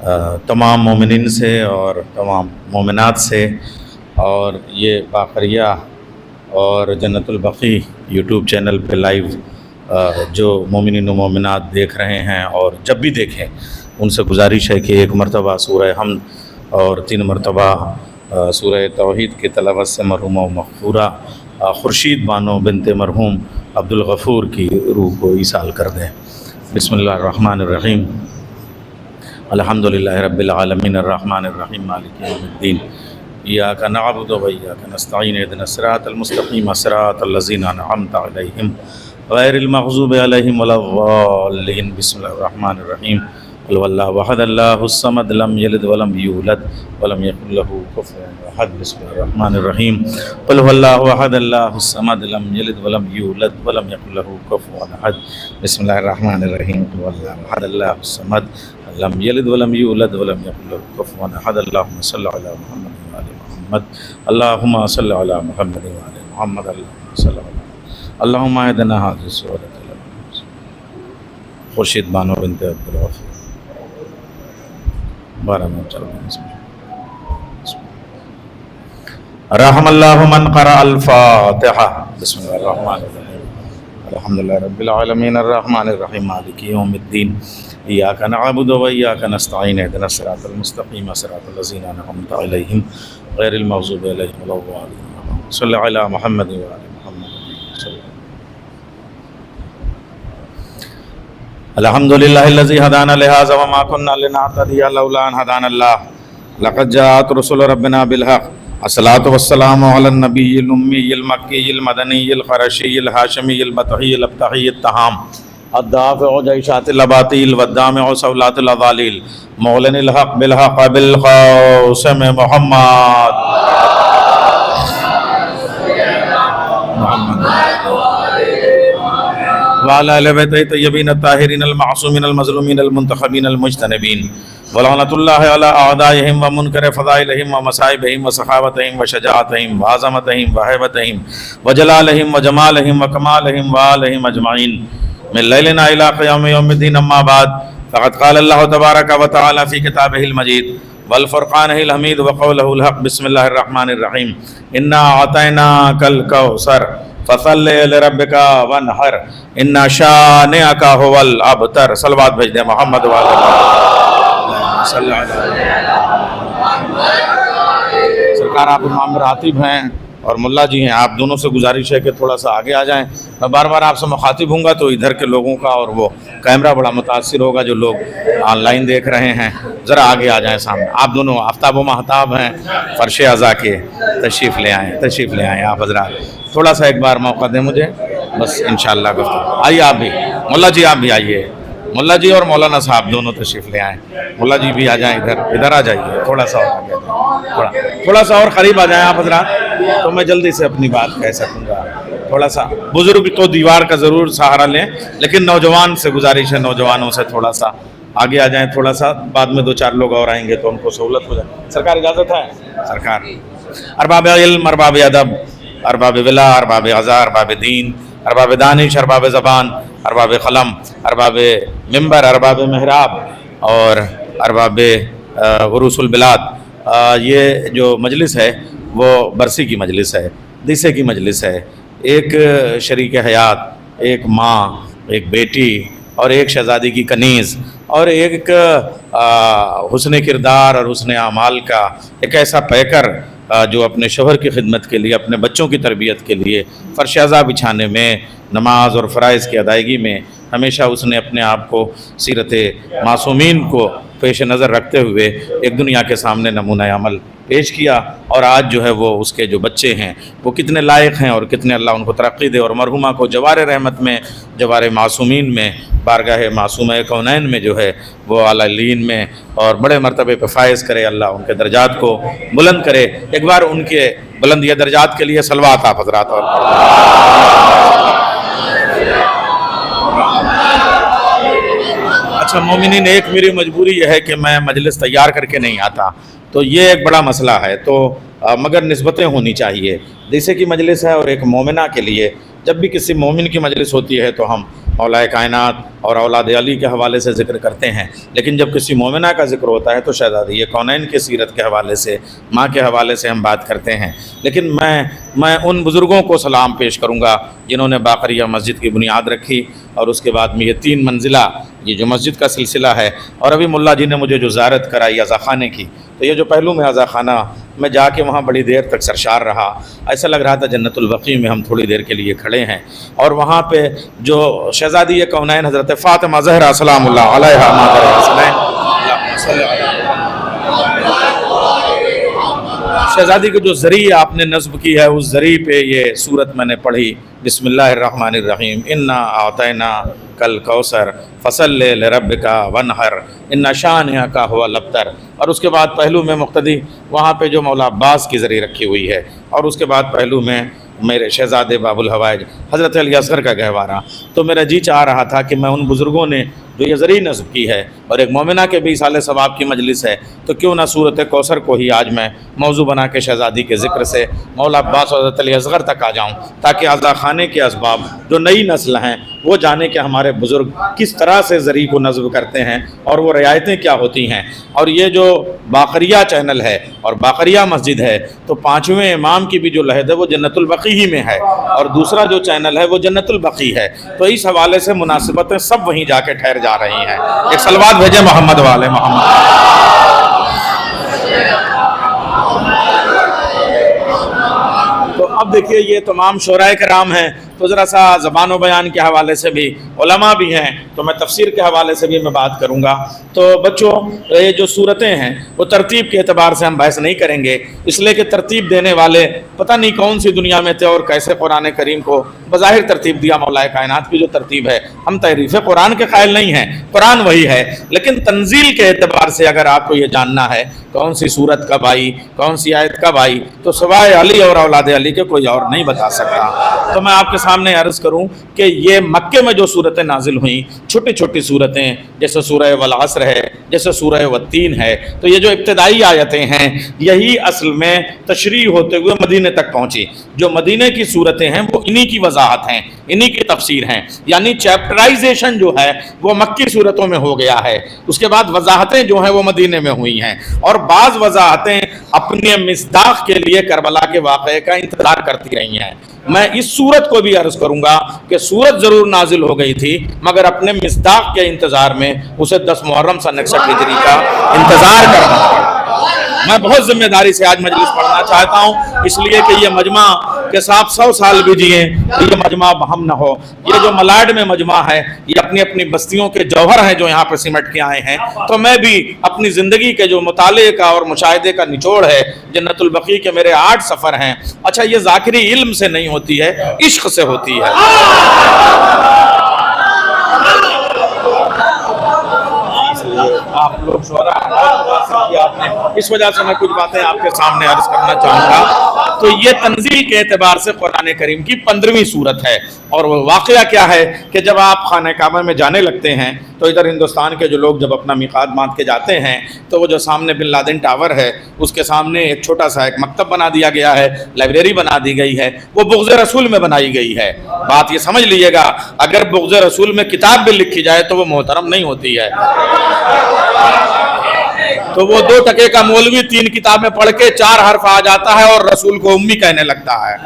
تمام مومنین سے اور تمام مومنات سے، اور یہ باقریہ اور جنت البقیع یوٹیوب چینل پہ لائیو جو مومنین و مومنات دیکھ رہے ہیں اور جب بھی دیکھیں ان سے گزارش ہے کہ ایک مرتبہ سورہ حمد اور 3 مرتبہ سورہ توحید کی تلاوت سے مرحومہ و مغفورہ خورشید بانو بنت مرحوم عبدالغفور کی روح کو ایصال کر دیں۔ بسم اللہ الرحمن الرحیم، الحمدللہ رب العالمین الرحمن الرحیم مالک یوم الدین، ایاک نعبد و ایاک نستعین، اہدنا الصراط المستقیم صراط الذین انعمت علیہم غیر المغضوب علیہم ولا الضالین۔ بسم اللہ الرحمن الرحیم، قل هو اللہ احد اللہ الصمد لم یلد ولم یولد ولم یکن له کفوا احد۔ بسم اللہ الرحمن الرحیم، قل هو اللہ احد اللہ الصمد لم یلد ولم یولد ولم یکن له کفوا احد۔ بسم اللہ الرحمن الرحیم، قل هو اللہ احد اللہ الصمد لم یلد ولم یولد ولم یکن له کفوا احد۔ اللہم صل علی محمد وعلی محمد، اللہم صل علی محمد وعلی محمد، اللہم صل علی اللہم اہدنا ھذہ الصراط خورشید بانو بنت عبدالغفور 12 منٹ چل رہے ہیں۔ رحم اللہ من قرأ الفاتحہ۔ بسم اللہ الرحمن الرحیم، الحمدللہ رب العالمین الرحمن الرحیم مالک یوم الدین، ایاک نعبد و ایاک نستعین، اہدنا الصراط المستقیم صراط الذین انعمت علیہم غیر المغضوب علیہم ولا الضالین۔ صلی علی محمد وعلی محمد۔ الحمدللہ الذی ہدانا لہذا وما کنا لنہتدی لولا ان ہدانا اللہ، لقد جاءت رسل ربنا بالحق، الصلاۃ والسلام علی النبی الامی المکی المدنی القرشی الہاشمی البطحی الابتحی التہام، الدافع جیشات الاباطیل والدامع صولات الاضالیل، معلن الحق بالحق بالقاسم محمد وعلى آل بیتہ الطیبین الطاہرین المعصومین المظلومین المنتخبین المجتنبین، ولعنۃ اللہ علی اعدائہم ومنکر فضائلہم ومصائبہم وسخاوتہم وشجاعتہم وعظمتہم وہیبتہم وجلالہم وجمالہم وکمالہم وآلہم اجمعین من لیلنا الی قیام یوم الدین۔ اما بعد، فقد قال اللہ تبارک و تعالی فی کتابہ المجید والفرقانہ الحمید وقولہ الحق۔ بسم اللہ الرحمن الرحیم، انا اعطیناک الکوثر فصل لربک وانحر ان شانئک ھو الابتر۔ صلوات بھیج دیں محمد وعلی صلی اللہ علیہ وسلم۔ سرکار آپ امام راتب ہیں اور ملا جی ہیں، آپ دونوں سے گزارش ہے کہ تھوڑا سا آگے آ جائیں۔ میں بار بار آپ سے مخاطب ہوں گا تو ادھر کے لوگوں کا اور وہ کیمرہ بڑا متاثر ہوگا، جو لوگ آن لائن دیکھ رہے ہیں ذرا آگے آ جائیں سامنے۔ آپ دونوں آفتاب و مہتاب ہیں، فرش عزا کے، تشریف لے آئیں آپ حضرات۔ تھوڑا سا ایک بار موقع دیں مجھے بس، انشاءاللہ گفتگو۔ آئیے آپ بھی، ملا جی آپ بھی آئیے، ملا جی اور مولانا صاحب دونوں تشریف لے آئیں۔ ملا جی بھی آ جائیں، ادھر آ جائیے، تھوڑا سا اور آگے آ جائیں، تھوڑا سا اور قریب آ جائیں آپ حضرات تو میں جلدی سے اپنی بات کہہ سکوں گا۔ تھوڑا سا بزرگ تو دیوار کا ضرور سہارا لیں، لیکن نوجوان سے گزارش ہے، نوجوانوں سے تھوڑا سا آگے آ جائیں، تھوڑا سا بعد میں 2-4 لوگ اور آئیں گے تو ان کو سہولت ہو جائے۔ سرکار اجازت ہے؟ سرکار ارباب علم، ارباب ادب، ارباب ولا، ارباب غزا، ارباب دین، ارباب دانش، ارباب زبان، ارباب قلم، ارباب منبر، ارباب محراب اور ارباب عروس البلاد، یہ جو مجلس ہے وہ برسی کی مجلس ہے، دیسے کی مجلس ہے۔ ایک شریک حیات، ایک ماں، ایک بیٹی اور ایک شہزادی کی کنیز اور ایک حسن کردار اور حسن اعمال کا ایک ایسا پیکر جو اپنے شوہر کی خدمت کے لیے، اپنے بچوں کی تربیت کے لیے فرش عزا بچھانے میں، نماز اور فرائض کی ادائیگی میں ہمیشہ اس نے اپنے آپ کو سیرت معصومین کو پیش نظر رکھتے ہوئے ایک دنیا کے سامنے نمونہ عمل پیش کیا، اور آج جو ہے وہ اس کے جو بچے ہیں وہ کتنے لائق ہیں اور کتنے اللہ ان کو ترقی دے، اور مرحومہ کو جوار رحمت میں، جوار معصومین میں، بارگاہ معصومہ کونین میں جو ہے وہ اعلیٰ علین میں اور بڑے مرتبے پہ فائز کرے، اللہ ان کے درجات کو بلند کرے۔ ایک بار ان کے بلندی درجات کے لیے صلوات آپ حضرات اور اچھا مومنین، ایک میری مجبوری یہ ہے کہ میں مجلس تیار کر کے نہیں آتا، تو یہ ایک بڑا مسئلہ ہے، تو مگر نسبتیں ہونی چاہیے۔ جیسے کہ مجلس ہے اور ایک مومنہ کے لیے جب بھی کسی مومن کی مجلس ہوتی ہے تو ہم मौलाए कायनात और औलाद अली के हवाले से ज़िक्र करते हैं, लेकिन जब किसी मोमिना का ज़िक्र होता है तो शहज़ादी कौनैन की सीरत के हवाले से, माँ के हवाले से हम बात करते हैं। लेकिन मैं उन बुज़ुर्गों को सलाम पेश करूँगा जिन्होंने बाक़रिया मस्जिद की बुनियाद रखी, और उसके बाद में ये 3 मंजिला ये जो मस्जिद का सिलसिला है। और अभी मुल्ला जी ने मुझे जो ज़ियारत कराई अज़ा खाने की, तो ये जो पहलू में अज़ा खाना, मैं जाके वहाँ बड़ी देर तक सरशार रहा। ऐसा लग रहा था जन्नतुल बक़ी में हम थोड़ी देर के लिए खड़े हैं। और वहाँ पे जो शहज़ादी कौनैन हज़रत फ़ातिमा ज़हरा सलामुल्लाह अलैहा मादर हसनैन, शहज़ादी की जो ज़री आपने नस्ब की है, उस ज़री पे ये सूरत मैंने पढ़ी, बिस्मिल्लाहिर्रहमानिर्रहीम, इन्ना आतैना कल कौसर फसल्ले लिरब्बिका वनहर इन्ना शानिअका हुवल अब्तर। और उसके बाद पहलू में मुक़्तदी वहाँ पे जो मौला अब्बास की ज़री रखी हुई है, और उसके बाद पहलू में मेरे शहज़ादे बाबुल हवाइज हज़रत अली असग़र का गहवारा। तो मेरा जी चाह रहा था कि मैं उन बुज़ुर्गों ने जो ये ज़री नस्ब की है, और एक मोमिना के भी साले सवाब की मजलिस है, तो क्यों ना सूरत कौसर को ही आज मैं मौजू बना के शहज़ादी के ज़िक्र से मौला अब्बास और हज़रत अली असग़र तक आ जाऊँ, ताकि अज़ा खाने के असबाब जो नई नस्ल हैं वो जाने कि हमारे बुज़ुर्ग किस तरह से ज़री को नस्ब करते हैं और वो रियायतें क्या होती हैं। और ये जो बाक़रिया चैनल है और बाक़रिया मस्जिद है, तो 5वें इमाम की भी जो लहद है वो जन्नतुल बक़ी ही में है, और दूसरा जो चैनल है वो जन्नतुल बक़ी है। तो इस हवाले से मुनासिबतें सब वहीं जाके ठहर जा रही हैं। एक सलवात भेजे मोहम्मद वाले मोहम्मद। तो अब देखिए ये तमाम शोराए कराम हैं, तो ज़रा सा ज़बान व बयान के हवाले से भी उलमा भी हैं, तो मैं तफसीर के हवाले से भी मैं बात करूँगा। तो बच्चों ये जो सूरतें हैं वो तरतीब के एतबार से हम बहस नहीं करेंगे, इसलिए कि तरतीब देने वाले पता नहीं कौन सी दुनिया में थे और कैसे कुरान करीम को बज़ाहिर तरतीब दिया। मौलाए कायनात की जो तरतीब है, हम तहरीफ़ कुरान के कायल नहीं हैं, कुरान वही है, लेकिन तंजील के एतबार से अगर आपको ये जानना है कौन सी सूरत कब आई, कौन सी आयत कब आई, तो सिवाय अली और औलाद अली के कोई और नहीं बता सकता। तो मैं आपके सामने अर्ज़ करूं कि ये मक्के में जो सूरतें नाजिल हुई, छोटी छोटी सूरतें, जैसे सूरह वल असर है, जैसे सूरह वत्तीन है, तो ये जो इब्तिदाई आयतें हैं यही असल में तशरीह होते हुए मदीने तक पहुँची। जो मदीने की सूरतें हैं वो इन्हीं की वजाहत हैं, इन्हीं की तफसीर हैं, यानी चैप्टराइजेशन जो है वो मक्की सूरतों में हो गया है। उसके बाद वजाहतें जो हैं वो मदीने में हुई हैं, और बाज़ वजाहतें अपने मिस्दाक के लिए करबला के वाक़े का इंतज़ार करती रही हैं। मैं इस सूरत को भी अर्ज़ करूँगा कि सूरत ज़रूर नाजिल हो गई थी, मगर अपने मिस्दाक के इंतज़ार में उसे 10 मुहर्रम सन 61 हिजरी का इंतज़ार करना। मैं बहुत ज़िम्मेदारी से आज मजलिस पढ़ना चाहता हूँ, इसलिए कि ये मजमा के साथ 100 साल भी जिए तो ये मजमा बहम न हो। ये जो मलाड में मजमा है ये अपनी अपनी बस्तियों के जौहर हैं जो यहाँ पर सिमट के आए हैं। तो मैं भी अपनी ज़िंदगी के जो मुताले का और मुशाहिदे का निचोड़ है, जन्नतुल बक़ी के मेरे 8 सफ़र हैं। अच्छा, ये ज़ाकिरी इल्म से नहीं होती है, इश्क से होती है। आप लोग शोरा आपने, इस वजह से मैं कुछ बातें आपके सामने अर्ज करना चाहूँगा। तो ये तंजील के एतबार से कुरान करीम की 15वीं सूरत है। और वो वाक़या क्या है कि जब आप खाने काबा में जाने लगते हैं तो इधर हिंदुस्तान के जो लोग जब अपना मिक़ात बांध के जाते हैं तो वो जो सामने बिन लादेन टावर है उसके सामने एक छोटा सा एक मकतब बना दिया गया है, लाइब्रेरी बना दी गई है, वो बुग़्ज़ रसूल में बनाई गई है। बात ये समझ लीजिएगा, अगर बुग़्ज़ रसूल में किताब भी लिखी जाए तो वो मोहतरम नहीं होती है। तो वो 2 टके का मौलवी 3 किताबें पढ़ के 4 हर्फ आ जाता है और रसूल को उम्मी कहने लगता है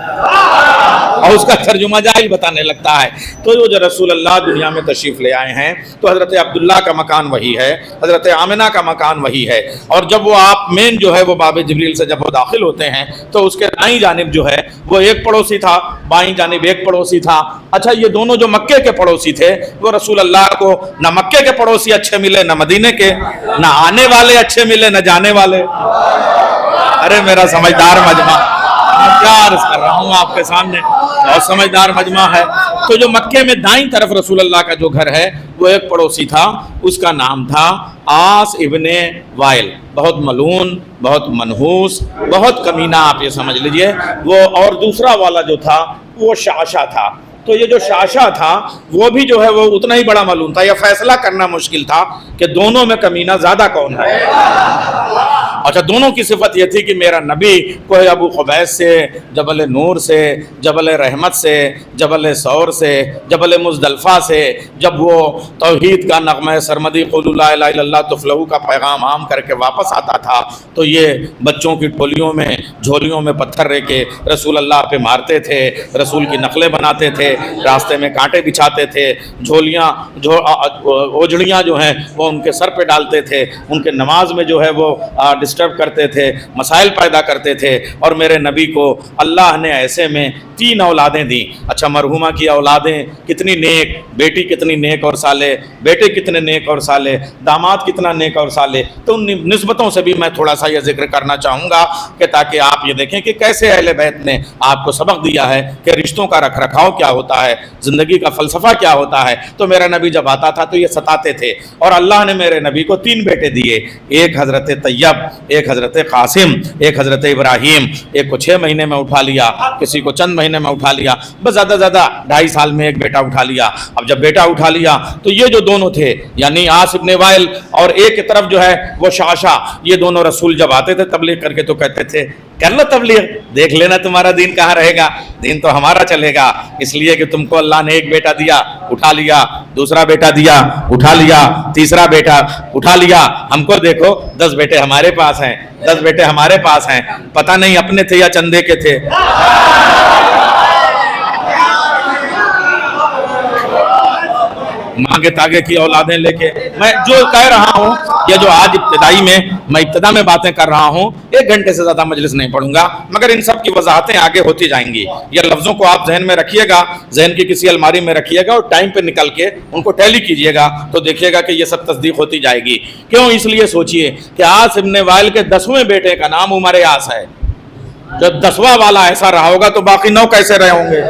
और उसका तर्जुमा जाहिल बताने लगता है। तो जो रसूल अल्लाह दुनिया में तशरीफ़ ले आए हैं तो हज़रत अब्दुल्ला का मकान वही है, हज़रत आमिना का मकान वही है। और जब वो आप मेन जो है वो बाब जिब्रील से जब वो दाखिल होते हैं तो उसके दाईं जानिब जो है वो एक पड़ोसी था, बाईं जानिब एक पड़ोसी था। अच्छा, ये दोनों जो मक्के के पड़ोसी थे वो रसूल अल्लाह को न मक्के के पड़ोसी अच्छे मिले, न मदीने के, न आने वाले अच्छे मिले, न जाने वाले। अरे मेरा समझदार मजमा, मैं क्या अर्ज कर रहा हूँ आपके सामने, और समझदार मजमा है। तो जो मक्के में दाईं तरफ रसूल अल्लाह का जो घर है वो एक पड़ोसी था, उसका नाम था आस इब्ने वाइल। बहुत मलून, बहुत मनहूस, बहुत कमीना, आप ये समझ लीजिए वो। और दूसरा वाला जो था वो शाशा था। तो ये जो शाशा था वो भी जो है वो उतना ही बड़ा मलून था। यह फैसला करना मुश्किल था कि दोनों में कमीना ज़्यादा कौन है। अच्छा, दोनों की सिफत ये थी कि मेरा नबी कोई अबू खुबैस से, जबल नूर से, जबल रहमत से, जबल सौर से, जबल मुज़दलफ़ा से जब वो तौहीद का नग़मा सरमदी क़ुल ला इलाहा इल्लल्लाह तुफ़्लहू का पैगाम आम करके वापस आता था तो ये बच्चों की टोलियों में, झोलियों में पत्थर रख के रसूल अल्लाह पे मारते थे, रसूल की नकलें बनाते थे, रास्ते में कांटे बिछाते थे, झोलियाँ ओझड़ियाँ जो हैं वो उनके सर पे डालते थे, उनके नमाज में जो है वो डिस्टर्ब करते थे, मसाइल पैदा करते थे। और मेरे नबी को अल्लाह ने ऐसे में 3 औलादें दी। अच्छा, मरहुमा की औलादें कितनी नेक, बेटी कितनी नेक और साले, बेटे कितने नेक और साले, दामाद कितना नेक और साले। तो उन निस्बतों से भी मैं थोड़ा सा ये जिक्र करना चाहूँगा कि ताकि आप ये देखें कि कैसे अहले बैत ने आपको सबक दिया है कि रिश्तों का रख रखाव क्या होता है, ज़िंदगी का फ़लसफ़ा क्या होता है। तो मेरा नबी जब आता था तो ये सताते थे और अल्लाह ने मेरे नबी को 3 बेटे दिए, एक हज़रत तैयब, एक हज़रत कासिम, एक हज़रत इब्राहीम। एक को 6 महीने में उठा लिया, किसी को चंद महीने में उठा लिया, बस ज़्यादा से ज़्यादा 2.5 साल में एक बेटा उठा लिया। अब जब बेटा उठा लिया तो ये जो दोनों थे यानी आस इब्न वाइल और एक की तरफ जो है वो शाशा, ये दोनों रसूल जब आते थे तबलीग करके तो कहते थे कर लो तबलीग, देख लेना तुम्हारा दीन कहाँ रहेगा, दीन तो हमारा चलेगा। इसलिए कि तुमको अल्लाह ने एक बेटा दिया, उठा लिया, दूसरा बेटा दिया, उठा लिया, तीसरा बेटा उठा लिया। हमको देखो 10 बेटे हमारे पास हैं, 10 बेटे हमारे पास हैं, पता नहीं अपने थे या चंदे के थे। मांगे तागे की औलादें लेके मैं जो कह रहा हूँ, ये जो आज इब्तिदा में बातें कर रहा हूँ, 1 घंटे से ज़्यादा मजलिस नहीं पढ़ूंगा, मगर इन सब की वजाहतें आगे होती जाएंगी। ये लफ्ज़ों को आप जहन में रखिएगा, जहन की किसी अलमारी में रखिएगा और टाइम पे निकल के उनको टैली कीजिएगा तो देखिएगा कि ये सब तस्दीक होती जाएगी। क्यों? इसलिए सोचिए कि आस इब्न वाइल के 10वें बेटे का नाम उमर आस है। जब 10वां वाला ऐसा रहा होगा तो बाकी 9 कैसे रहे होंगे?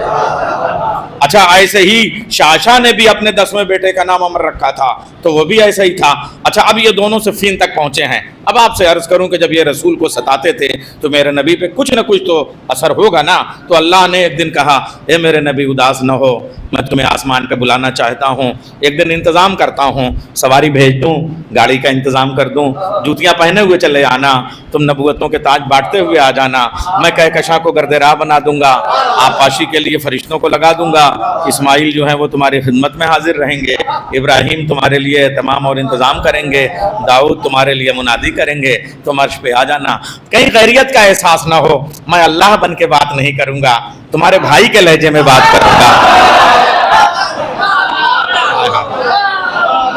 अच्छा, ऐसे ही शाशा ने भी अपने 10वें बेटे का नाम अमर रखा था तो वो भी ऐसा ही था। अच्छा, अब ये दोनों सिफ़ीन तक पहुंचे हैं। अब आपसे अर्ज़ करूं कि जब ये रसूल को सताते थे तो मेरे नबी पे कुछ न कुछ तो असर होगा ना। तो अल्लाह ने एक दिन कहा, ए मेरे नबी उदास न हो, मैं तुम्हें आसमान पे बुलाना चाहता हूँ, एक दिन इंतज़ाम करता हूँ, सवारी भेज दूँ, गाड़ी का इंतज़ाम कर दूँ, जूतियाँ पहने हुए चले आना, तुम नबूवतों के ताज बांटते हुए आ जाना, मैं कहकशां को गर्दे-राह बना दूंगा, आपाशी के लिए फरिश्तों को लगा दूंगा, इस्माइल जो है वो तुम्हारी खिदमत में हाजिर रहेंगे, इब्राहिम तुम्हारे लिए तमाम और इंतज़ाम करेंगे, दाऊद तुम्हारे लिए मुनादी करेंगे, तुम अर्श पे आ जाना। कहीं गैरियत का एहसास ना हो, मैं अल्लाह बन के बात नहीं करूंगा, तुम्हारे भाई के लहजे में बात करूंगा।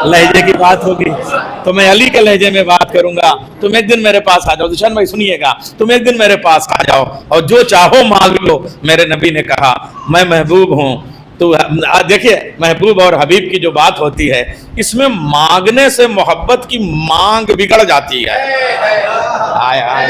लहजे की बात होगी तो मैं अली के लहजे में बात करूंगा। तुम एक दिन मेरे पास आ जाओ, दुशान भाई सुनिएगा, तुम एक दिन मेरे पास आ जाओ और जो चाहो मांग लो। मेरे नबी ने कहा, मैं महबूब हूँ। तो देखिए, महबूब और हबीब की जो बात होती है, इसमें मांगने से मोहब्बत की मांग बिगड़ जाती है। आय आय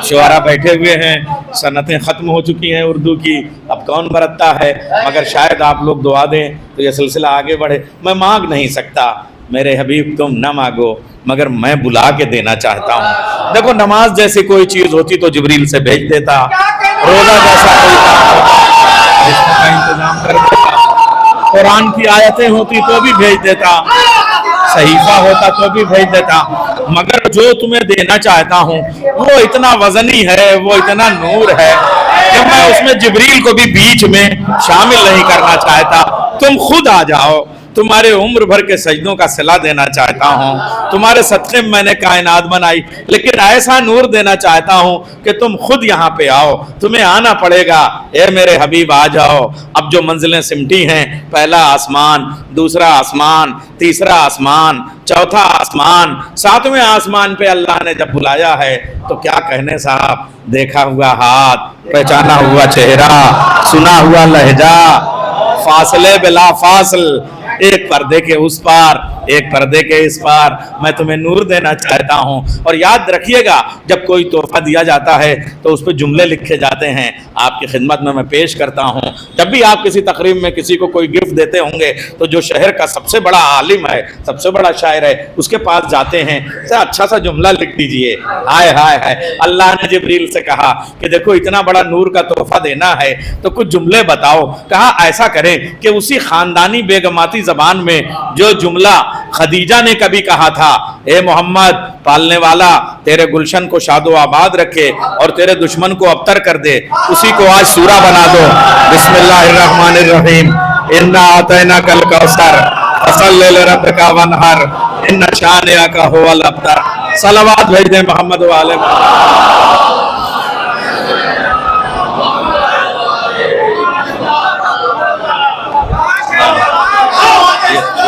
शुआरा बैठे हुए हैं, सनतें ख़त्म हो चुकी हैं उर्दू की, अब कौन बरतता है, मगर शायद आप लोग दुआ दें तो ये सिलसिला आगे बढ़े। मैं मांग नहीं सकता, मेरे हबीब तुम न मांगो, मगर मैं बुला के देना चाहता हूँ। देखो, नमाज जैसी कोई चीज़ होती तो जिब्रील से भेज देता, रोज़ा जैसा कोई काम होता जिसका इंतजाम कर देता, कुरान की आयतें होती तो भी भेज देता, सहीफा होता तो भी भेज देता, मगर जो तुम्हें देना चाहता हूँ वो इतना वजनी है, वो इतना नूर है कि मैं उसमें जिब्रील को भी बीच में शामिल नहीं करना चाहता। तुम खुद आ जाओ, तुम्हारे उम्र भर के सजदों का सिला देना चाहता हूँ, तुम्हारे सदक़े में मैंने कायनात बनाई, लेकिन ऐसा नूर देना चाहता हूँ कि तुम खुद यहाँ पे आओ, तुम्हें आना पड़ेगा। ए मेरे हबीब आ जाओ। अब जो मंजिलें सिमटी हैं, पहला आसमान, दूसरा आसमान, तीसरा आसमान, चौथा आसमान, 7वें आसमान पे अल्लाह ने जब बुलाया है तो क्या कहने साहब, देखा हुआ हाथ, पहचाना हुआ चेहरा, सुना हुआ लहजा, फासले बिला फासल, एक पर्दे के उस पार, एक पर्दे के इस पार, मैं तुम्हें नूर देना चाहता हूँ। और याद रखिएगा, जब कोई तोहफा दिया जाता है तो उस पर जुमले लिखे जाते हैं, आपकी खिदमत में मैं पेश करता हूँ। जब भी आप किसी तकरीब में किसी को कोई गिफ्ट देते होंगे तो जो शहर का सबसे बड़ा आलिम है, सबसे बड़ा शायर है, उसके पास जाते हैं, अच्छा सा जुमला लिख दीजिए। हाय हाय हाय, अल्लाह ने जिब्रील से कहा कि देखो इतना बड़ा नूर का तोहफा देना है तो कुछ जुमले बताओ। कहा ऐसा करें कि उसी खानदानी बेगमाती जबान में जो जुमला खदीजा ने कभी कहा था, ए मोहम्मद पालने वाला तेरे गुलशन को शादो आबाद रखे और तेरे दुश्मन को अबतर कर दे, उसी को आज सूरा बना दो। बिस्मिल्लाहिर्रहमानिर्रहीम, इन्ना आतैना कल कौसर फसल्लि लिरब्बिका वनहर इन्ना शानिअका हुवल अबतर। सलावत भेज दे मोहम्मद वाले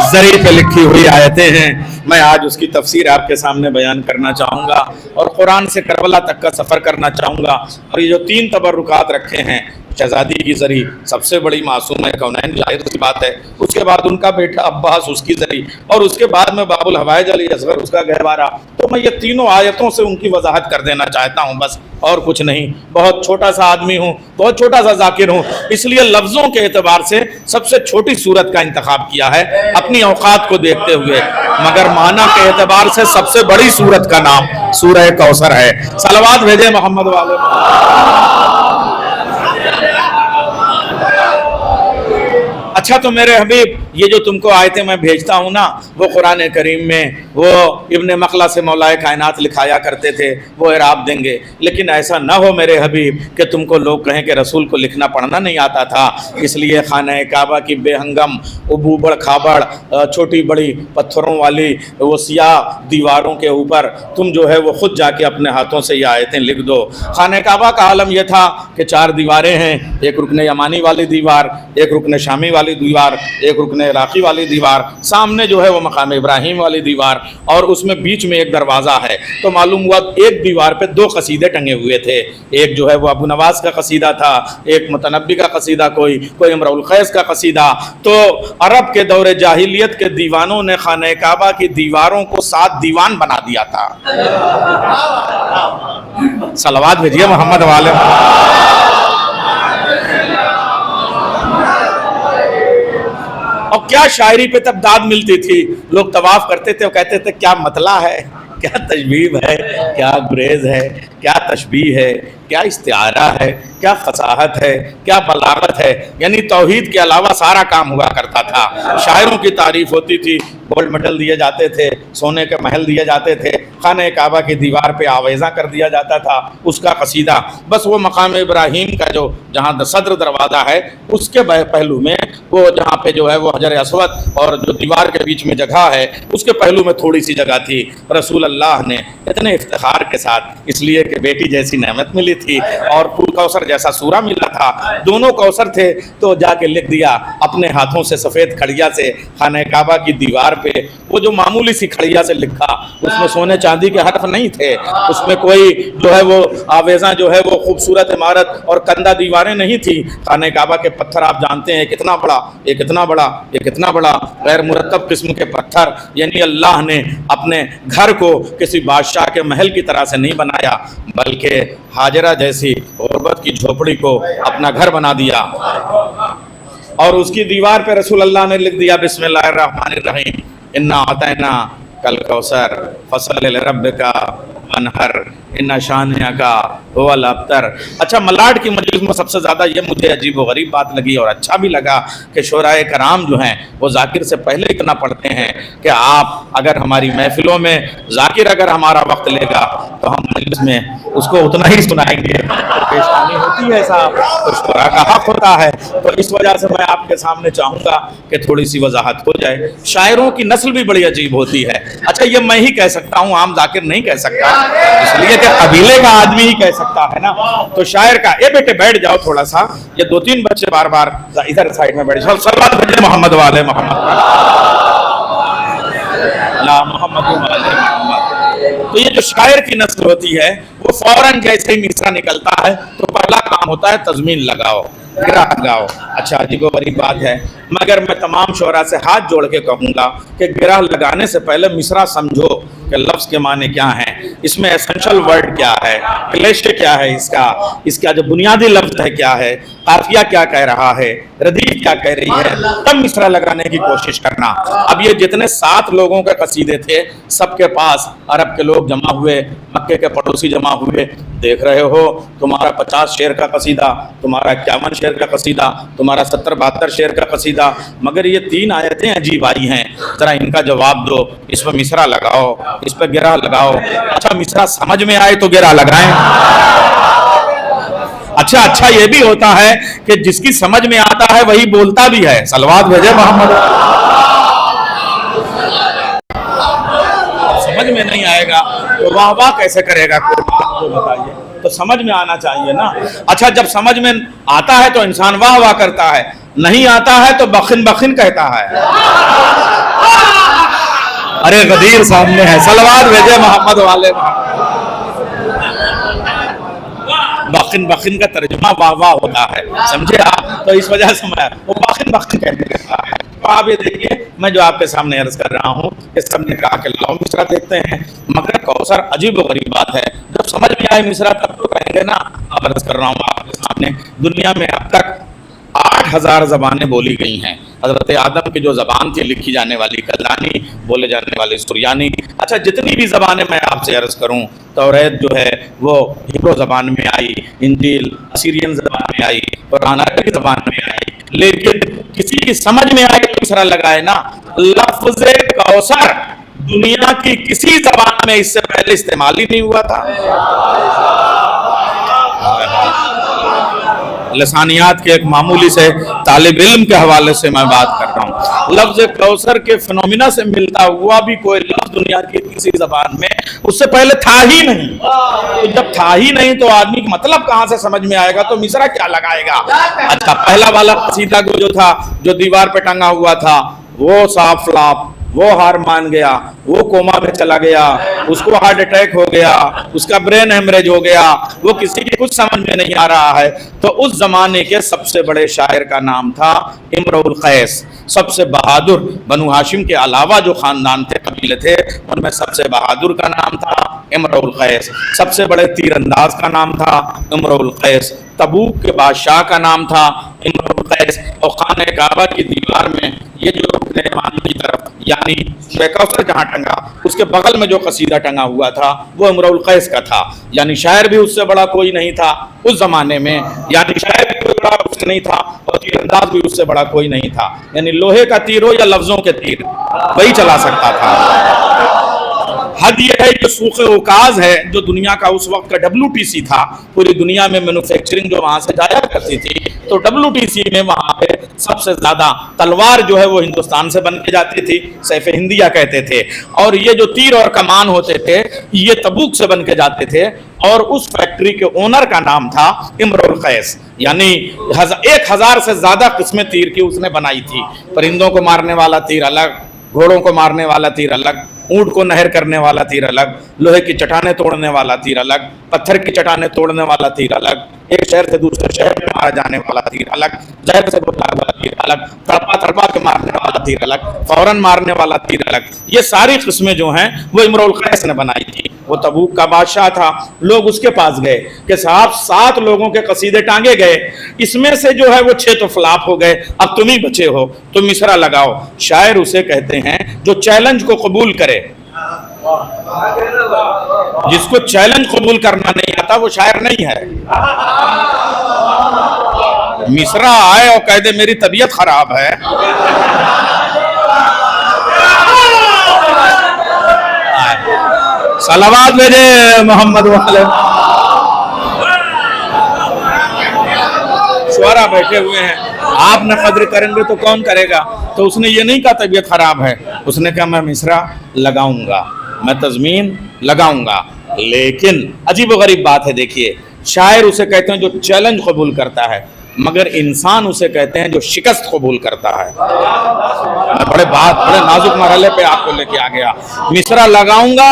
जरी पे लिखी हुई आयतें हैं। मैं आज उसकी तफसीर आपके सामने बयान करना चाहूँगा और कुरान से करबला तक का सफ़र करना चाहूँगा। और ये जो 3 तबर्रुकात रखे हैं, शहजादी की जरी सबसे बड़ी मासूम है कौनैन, जाहिर सी बात है, उसके बाद उनका बेटा अब्बास उसकी जरी, और उसके बाद में बाबुल हवाइज अली असगर उसका गहवारा। तो मैं ये तीनों आयतों से उनकी वजाहत कर देना चाहता हूँ, बस और कुछ नहीं। बहुत छोटा सा आदमी हूँ, बहुत छोटा सा जाकिर हूँ, इसलिए लफ्ज़ों के एतबार से सबसे छोटी सूरत का इंतखाब किया है अपनी औकात को देखते हुए, मगर माना के एतबार से सबसे बड़ी सूरत का नाम सूरह कौसर है। सलावत भेजे मोहम्मद वाले। अच्छा तो मेरे हबीब, ये जो तुमको आयतें मैं भेजता हूँ ना, वो कुरान करीम में वो इब्ने मखला से मौलाए कायनात लिखाया करते थे, वो इराब देंगे। लेकिन ऐसा ना हो मेरे हबीब कि तुमको लोग कहें कि रसूल को लिखना पढ़ना नहीं आता था, इसलिए खाना काबा की बेहंगम उबूबड़ खाबड़ छोटी बड़ी पत्थरों वाली वो सियाह दीवारों के ऊपर तुम जो है वो खुद जाके अपने हाथों से ये आयतें लिख दो। खाना काबा का आलम यह था कि 4 दीवारें हैं, एक रुकन यमानी वाली दीवार, एक रुकन शामी वाली दीवार, एक रुकन इराकी वाली दीवार, सामने जो है वो मकाम इब्राहिम वाली दीवार, और उसमें बीच में एक दरवाज़ा है। तो मालूम हुआ एक दीवार पे 2 कसीदे टंगे हुए थे, एक जो है वो अबू नवाज का कसीदा था, एक मुतनब्बी का कसीदा, कोई इमरुल कैस का कसीदा। तो अरब के दौरे जाहिलियत के दीवानों ने खाना काबा की दीवारों को 7 दीवान बना दिया था। सलावत भेजिए मोहम्मद वाले। और क्या शायरी पे तब दाद मिलती थी, लोग तवाफ करते थे और कहते थे क्या मतला है, क्या तशबीह है, क्या गुरेज है, क्या तशबीह है, क्या इस्तिआरा है, क्या फसाहत है, क्या बलागत है। यानी तौहीद के अलावा सारा काम हुआ करता था। शायरों की तारीफ होती थी, गोल्ड मेडल दिए जाते थे, सोने के महल दिए जाते थे, खाने काबा की दीवार पे आवेज़ा कर दिया जाता था उसका कसीदा। बस वो मकाम इब्राहिम का जो जहाँ सदर दरवाज़ा है उसके पहलू में वो जहाँ पे जो है वो हजर असवद और जो दीवार के बीच में जगह है उसके पहलू में थोड़ी सी जगह थी। रसूल अल्लाह ने इतने इफ्तिखार के साथ, इसलिए कि बेटी जैसी नेमत मिली थी और कौसर जैसा सूरा मिला था, दोनों कौसर थे, तो जाके लिख दिया अपने हाथों से सफ़ेद खड़िया से खाना काबा की दीवार पे। वो जो मामूली सी खड़िया से लिखा, उसमें सोने चांदी के हर्फ नहीं थे, उसमें कोई जो है वो आवेज़ा जो है वो खूबसूरत इमारत और कंदा दीवारें नहीं थी। खाना काबा के पत्थर आप जानते हैं कितना बड़ा, एक इतना बड़ा, एक इतना बड़ा, गैर मुरक्कब किस्म के पत्थर। यानी अल्लाह ने अपने घर को किसी बादशाह के महल की तरह से नहीं बनाया, बल्कि हाजरा जैसी औरत की झोपड़ी को अपना घर बना दिया। और उसकी दीवार पे रसूल अल्लाह ने लिख दिया बिस्मिल्लाहिर्रहमानिर्रहीम, इन्ना आतैना कल कौसर फसल्लि लिरब्बिका वनहर इन्ना शानिअका हुवल अबतर। अच्छा, मलाड की मजलिस में सबसे ज़्यादा ये मुझे अजीब व गरीब बात लगी और अच्छा भी लगा कि शोराए कराम जो हैं वो जाकिर से पहले इतना पढ़ते हैं कि आप अगर हमारी महफिलों में जाकिर अगर हमारा वक्त लेगा तो हम मजलिस में उसको उतना ही सुनाएंगे। पेशवानी होती है साहब, तो शोरा का हक होता है। तो इस वजह से मैं आपके सामने चाहूँगा कि थोड़ी सी वजाहत हो जाए। शायरों की नस्ल भी बड़ी अजीब होती है। अच्छा, ये मैं ही कह सकता हूँ, आम जाकिर नहीं कह सकता, इसलिए कि कबीले का आदमी ही कह सकता है ना। तो शायर का, ए बेटे बैठ जाओ थोड़ा सा, ये 2-3 बच्चे बार बार इधर साइड में बैठ जाओ। सल्लल्लाहु अलैहि मोहम्मद वाले मोहम्मद ला मोहम्मद वाले मोहम्मद। तो ये जो शायर की नस्ल होती है वो फौरन जैसे ही मिसरा निकलता है तो पहला काम होता है तज़मीन लगाओ, गिरा लगाओ। अच्छा, अजीब गरीब बात है, मगर मैं तमाम शोरा से हाथ जोड़ के कहूँगा कि गिरा लगाने से पहले मिसरा समझो कि लफ्ज़ के माने क्या हैं। اس میں ایسنشل ورڈ کیا ہے، کلیشے کیا ہے، اس کا جو بنیادی لفظ ہے کیا ہے، قافیہ کیا کہہ رہا ہے، ردیف کیا کہہ رہی ہے، تب مصرع لگانے کی کوشش کرنا۔ اب یہ جتنے 7 لوگوں کے قصیدے تھے، سب کے پاس عرب کے لوگ جمع ہوئے، مکے کے پڑوسی جمع ہوئے، دیکھ رہے ہو تمہارا 50 شعر کا قصیدہ، تمہارا 51 شعر کا قصیدہ، تمہارا 70-72 شعر کا قصیدہ، مگر یہ 3 آیتیں عجیب آئی ہیں، ذرا ان کا جواب دو، اس پہ مصرع لگاؤ، اس پہ گرہ لگاؤ۔ اچھا مصرع سمجھ میں آئے تو گرہ لگائیں۔ اچھا یہ بھی ہوتا ہے کہ جس کی سمجھ میں آتا ہے وہی بولتا بھی ہے، صلوات بھیجے محمد۔ سمجھ میں نہیں آئے گا تو واہ واہ کیسے کرے گا کوئی، بتائیے، تو سمجھ میں آنا چاہیے نا۔ اچھا جب سمجھ میں آتا ہے تو انسان واہ واہ کرتا ہے، نہیں آتا ہے تو بخن بخن کہتا ہے۔ ارے غدیر سامنے ہے، صلوات بھیجے محمد والے۔ بخن بخن کا ترجمہ واہ واہ ہوتا ہے، سمجھے آپ، تو اس وجہ سے میں وہ بخن بخن کہنے لگتا ہے۔ تو آپ یہ دیکھیے میں جو آپ کے سامنے عرض کر رہا ہوں کہ سب نے کہا کہ لاؤ مصرع دیکھتے ہیں، مگر کوثر عجیب و غریب بات ہے، جب سمجھ میں آئے مصرع تب تو کہیں گے نا۔ اب عرض کر رہا ہوں آپ کے سامنے، دنیا میں اب تک 8000 زبانیں بولی گئی ہیں۔ حضرت آدم کی جو زبان تھی لکھی جانے والی کلدانی، بولے جانے والی سریانی، اچھا جتنی بھی زبانیں میں آپ سے عرض کروں، توریت جو ہے وہ ہیبرو زبان میں آئی، انجیل اسیرین زبان میں آئی، قرآن عربی زبان میں آئی، لیکن کسی کی سمجھ میں آئے تو مصرع لگائے نا۔ لفظ کوثر دنیا کی کسی زبان میں اس سے پہلے استعمال ہی نہیں ہوا تھا۔ لسانیات کے ایک معمولی سے طالب علم کے حوالے سے میں بات کر رہا ہوں، لفظ کوثر کے فنومینا سے ملتا ہوا بھی کوئی لفظ دنیا کی کسی زبان میں اس سے پہلے تھا ہی نہیں۔ تو جب تھا ہی نہیں تو آدمی کا مطلب کہاں سے سمجھ میں آئے گا، تو مصرع کیا لگائے گا۔ اچھا پہلا والا قصیدہ جو تھا، جو دیوار پہ ٹنگا ہوا تھا، وہ صاف فلاپ، وہ ہار مان گیا، وہ کوما میں چلا گیا، اس کو ہارٹ اٹیک ہو گیا، اس کا برین ہیمریج ہو گیا، وہ کسی کی کچھ سمجھ میں نہیں آ رہا ہے۔ تو اس زمانے کے سب سے بڑے شاعر کا نام تھا امرؤ القیس، سب سے بہادر، بنو ہاشم کے علاوہ جو خاندان تھے، قبیلے تھے، ان میں سب سے بہادر کا نام تھا امرؤ القیس، سب سے بڑے تیر انداز کا نام تھا امرؤ القیس، تبوک کے بادشاہ کا نام تھا امرؤ القیس، اور خانہ کعبہ کی دیوار میں یہ جو رکن یمانی کی طرف یعنی شیخ کوثر جہاں ٹنگا، اس کے بغل میں جو قصیدہ ٹنگا ہوا تھا وہ امرؤ القیس کا تھا۔ یعنی شاعر بھی اس سے بڑا کوئی نہیں تھا اس زمانے میں، یعنی شاعر بھی کوئی بڑا اس سے نہیں تھا، اور تیر انداز بھی اس سے بڑا کوئی نہیں تھا۔ یعنی لوہے کا تیر ہو یا لفظوں کے تیر، وہی چلا سکتا تھا۔ حد یہ ہے کہ سوخ اوکاز ہے جو دنیا کا اس وقت کا WTC تھا، پوری دنیا میں مینوفیکچرنگ جو وہاں سے جایا کرتی تھی، تو WTC میں وہاں پہ سب سے زیادہ تلوار جو ہے وہ ہندوستان سے بن کے جاتی تھی، سیف ہندیہ کہتے تھے، اور یہ جو تیر اور کمان ہوتے تھے یہ تبوک سے بن کے جاتے تھے، اور اس فیکٹری کے اونر کا نام تھا امرؤ القیس۔ یعنی 1000 سے زیادہ قسمیں تیر کی اس نے بنائی تھی، پرندوں کو مارنے والا تیر الگ، گھوڑوں کو مارنے والا تیر الگ، اونٹ کو نہر کرنے والا تیر الگ، لوہے کی چٹانیں توڑنے والا تیر الگ، پتھر کی چٹانیں توڑنے والا تیر الگ، ایک شہر سے دوسرے شہر میں مارا جانے والا تیر الگ، زہر سے بچنے والا تیر الگ، تڑپا تڑپا کے مارنے والا تیر الگ، فوراً مارنے والا تیر الگ۔ یہ ساری قسمیں جو ہیں وہ امرؤ القیس نے بنائی تھی۔ وہ تبوک کا بادشاہ تھا، لوگ اس کے پاس گئے کہ صاحب 7 لوگوں کے قصیدے ٹانگے گئے، اس میں سے جو ہے وہ 6 تو فلاپ ہو گئے، اب تم ہی بچے ہو، تم مصرع لگاؤ۔ شاعر اسے کہتے ہیں جو چیلنج کو قبول کرے، جس کو چیلنج قبول کرنا نہیں آتا وہ شاعر نہیں ہے۔ مصرع آئے اور کہہ دے میری طبیعت خراب ہے، صلوات بھیجے محمد والے۔ شعراء بیٹھے ہوئے ہیں، آپ نہ قدر کریں گے تو کون کرے گا؟ تو اس نے یہ نہیں کہا طبیعت خراب ہے، اس نے کہا میں مصرع لگاؤں گا، میں تضمین لگاؤں گا۔ لیکن عجیب و غریب بات ہے، دیکھیے شاعر اسے کہتے ہیں جو چیلنج قبول کرتا ہے، مگر انسان اسے کہتے ہیں جو شکست قبول کرتا ہے۔ میں بڑے نازک مرحلے پہ آپ کو لے کے آ گیا۔ مصرع لگاؤں گا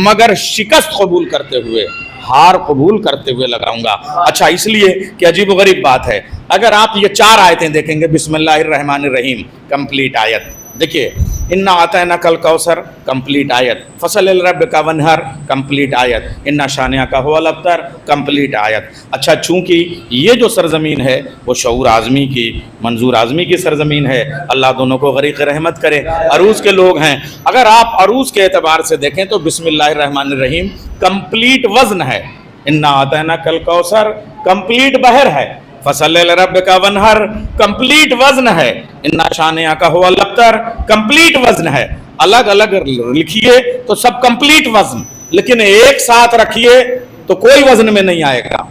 مگر شکست قبول کرتے ہوئے، ہار قبول کرتے ہوئے لگاؤں گا۔ اچھا اس لیے کہ عجیب و غریب بات ہے، اگر آپ یہ 4 آیتیں دیکھیں گے، بسم اللہ الرحمن الرحیم کمپلیٹ آیت، देखिए, इन्ना आतैना कल कौसर कंप्लीट आयत, फसल रब का वनहर कंप्लीट आयत, इन्ना शानिया का हुवल अब्तर कंप्लीट आयत। अच्छा, चूँकि ये जो सरजमीन है वो शऊर आज़मी की, मंजूर आज़मी की सरजमीन है, अल्लाह दोनों को गरीक़ रहमत करे। अरूज़ के लोग हैं, अगर आप अरूज़ के एतबार से देखें तो बिस्मिल्लाहिर्रहमानिर्रहीम कंप्लीट वज़न है, इन्ना आतैना कल कौसर कंप्लीट बहर है, फसल रब का वनहर कंप्लीट वजन है, इन्ना शानिया का हुवल अब्तर कंप्लीट वजन है। अलग अलग लिखिए तो सब कंप्लीट वजन, लेकिन एक साथ रखिए तो कोई वजन में नहीं आएगा,